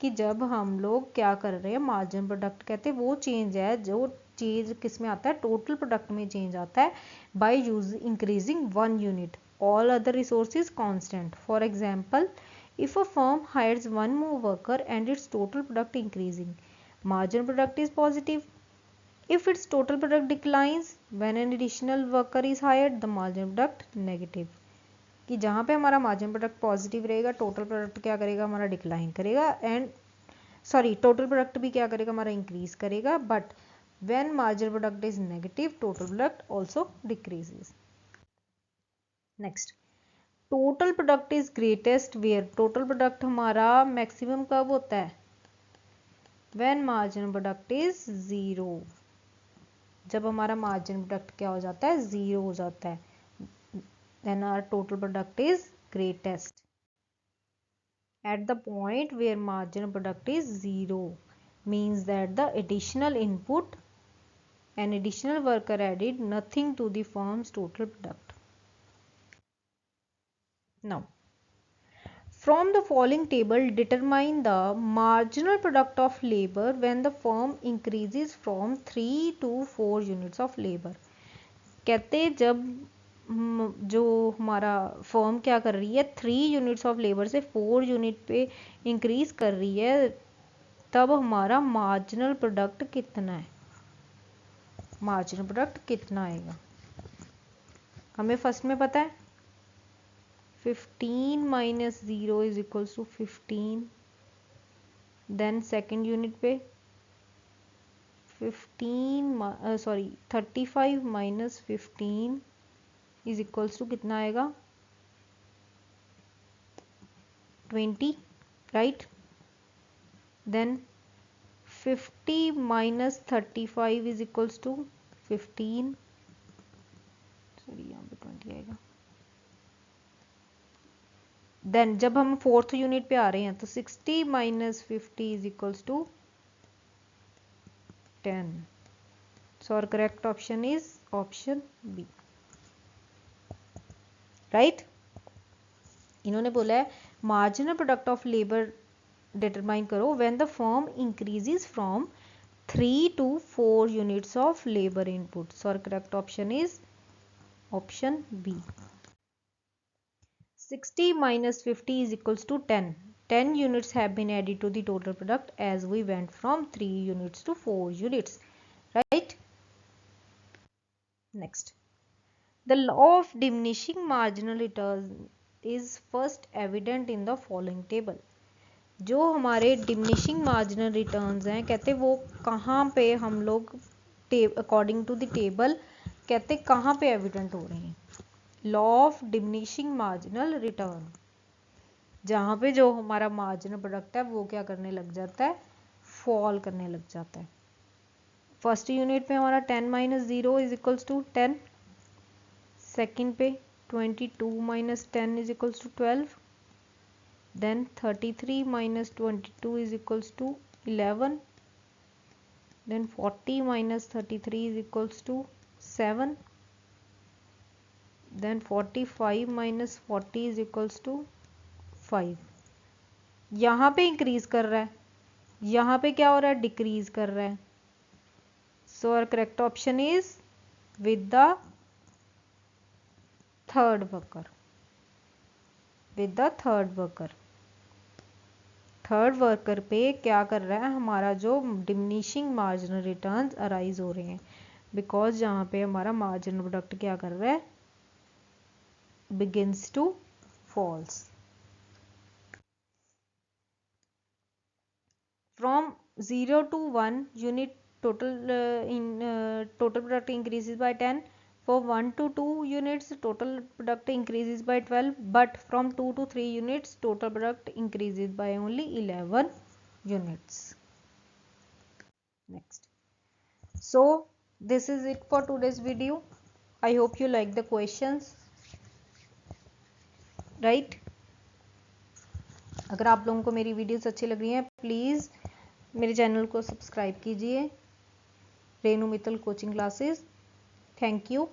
कि जब हम लोग क्या कर रहे हैं, marginal product कहते हैं वो चेंज है जो चेंज किस में आता है, टोटल प्रोडक्ट में चेंज आता है by use increasing 1 unit, all other resources constant. For example, if a firm hires one more worker and its total product increasing, marginal product is positive. If its total product declines when an additional worker is hired, the marginal product negative. कि जहाँ पे हमारा margin product positive रहेगा, total product क्या करेगा, हमारा decline करेगा, and sorry total product भी क्या करेगा, हमारा इंक्रीज करेगा. But when margin product is negative, total product also decreases. Next, total product is greatest where. Total product हमारा मैक्सिमम कब होता है, when margin product is zero. जब हमारा मार्जिन प्रोडक्ट क्या हो जाता है, जीरो हो जाता है, then our total product is greatest. At the point where marginal product is zero means that the additional input, an additional worker added nothing to the firm's total product. Now, from the following table, determine the marginal product of labor when the firm increases from 3 to 4 units of labor. कहते जब जो हमारा firm क्या कर रही है, 3 units of labour से 4 unit पे इंक्रीज कर रही है, तब हमारा मार्जिनल प्रोडक्ट कितना है, मार्जिनल प्रोडक्ट कितना आएगा. हमें फर्स्ट में पता है 15 minus 0 is equals to 15. Then second unit पे 35 माइनस 15 इज इक्वल्स टू कितना आएगा, 20, right. Then 50 minus 35 is equals to 15, sorry यहाँ पे 20 आएगा. देन जब हम फोर्थ यूनिट पे आ रहे हैं तो 60 minus 50 is equals to 10. So our correct option is option B, right. इन्होंने बोला है marginal product of labour determine करो when the firm increases from 3 to 4 units of labour input. So our correct option is option B. 60 minus 50 is equals to 10. 10 units have been added to the total product as we went from 3 units to 4 units, right. Next, the law of diminishing marginal return is first evident in the following table. जो हमारे diminishing marginal returns हैं कहते वो कहाँ पे हम लोग according to the table कहते कहाँ पे एविडेंट हो रहे हैं. Law of diminishing marginal return, जहाँ पे जो हमारा मार्जिनल प्रोडक्ट है वो क्या करने लग जाता है, फॉल करने लग जाता है. फर्स्ट यूनिट पे हमारा 10 minus 0 is equals to 10. Second पे 22 minus 10 is equals to 12. Then 33 minus 22 is equals to 11. Then 40 minus 33 is equals to 7. then 45 minus 40 is equals to 5. यहाँ पे इंक्रीज कर रहा है, यहाँ पे क्या हो रहा है, डिक्रीज कर रहा है. So our correct option is with the third worker, with the third worker. Third worker पे क्या कर रहा है, हमारा जो डिमिनिशिंग मार्जिनल रिटर्न्स अराइज हो रहे हैं, बिकॉज जहाँ पे हमारा मार्जिनल प्रोडक्ट क्या कर रहा है, begins to falls. From 0 to 1 unit total total product increases by 10. For 1 to 2 units total product increases by 12, but from 2 to 3 units total product increases by only 11 units. Next, so this is it for today's video. I hope you like the questions, right. अगर आप लोगों को मेरी videos अच्छी लग रही हैं please मेरे चैनल को सब्सक्राइब कीजिए, Renu Mittal coaching classes. Thank you.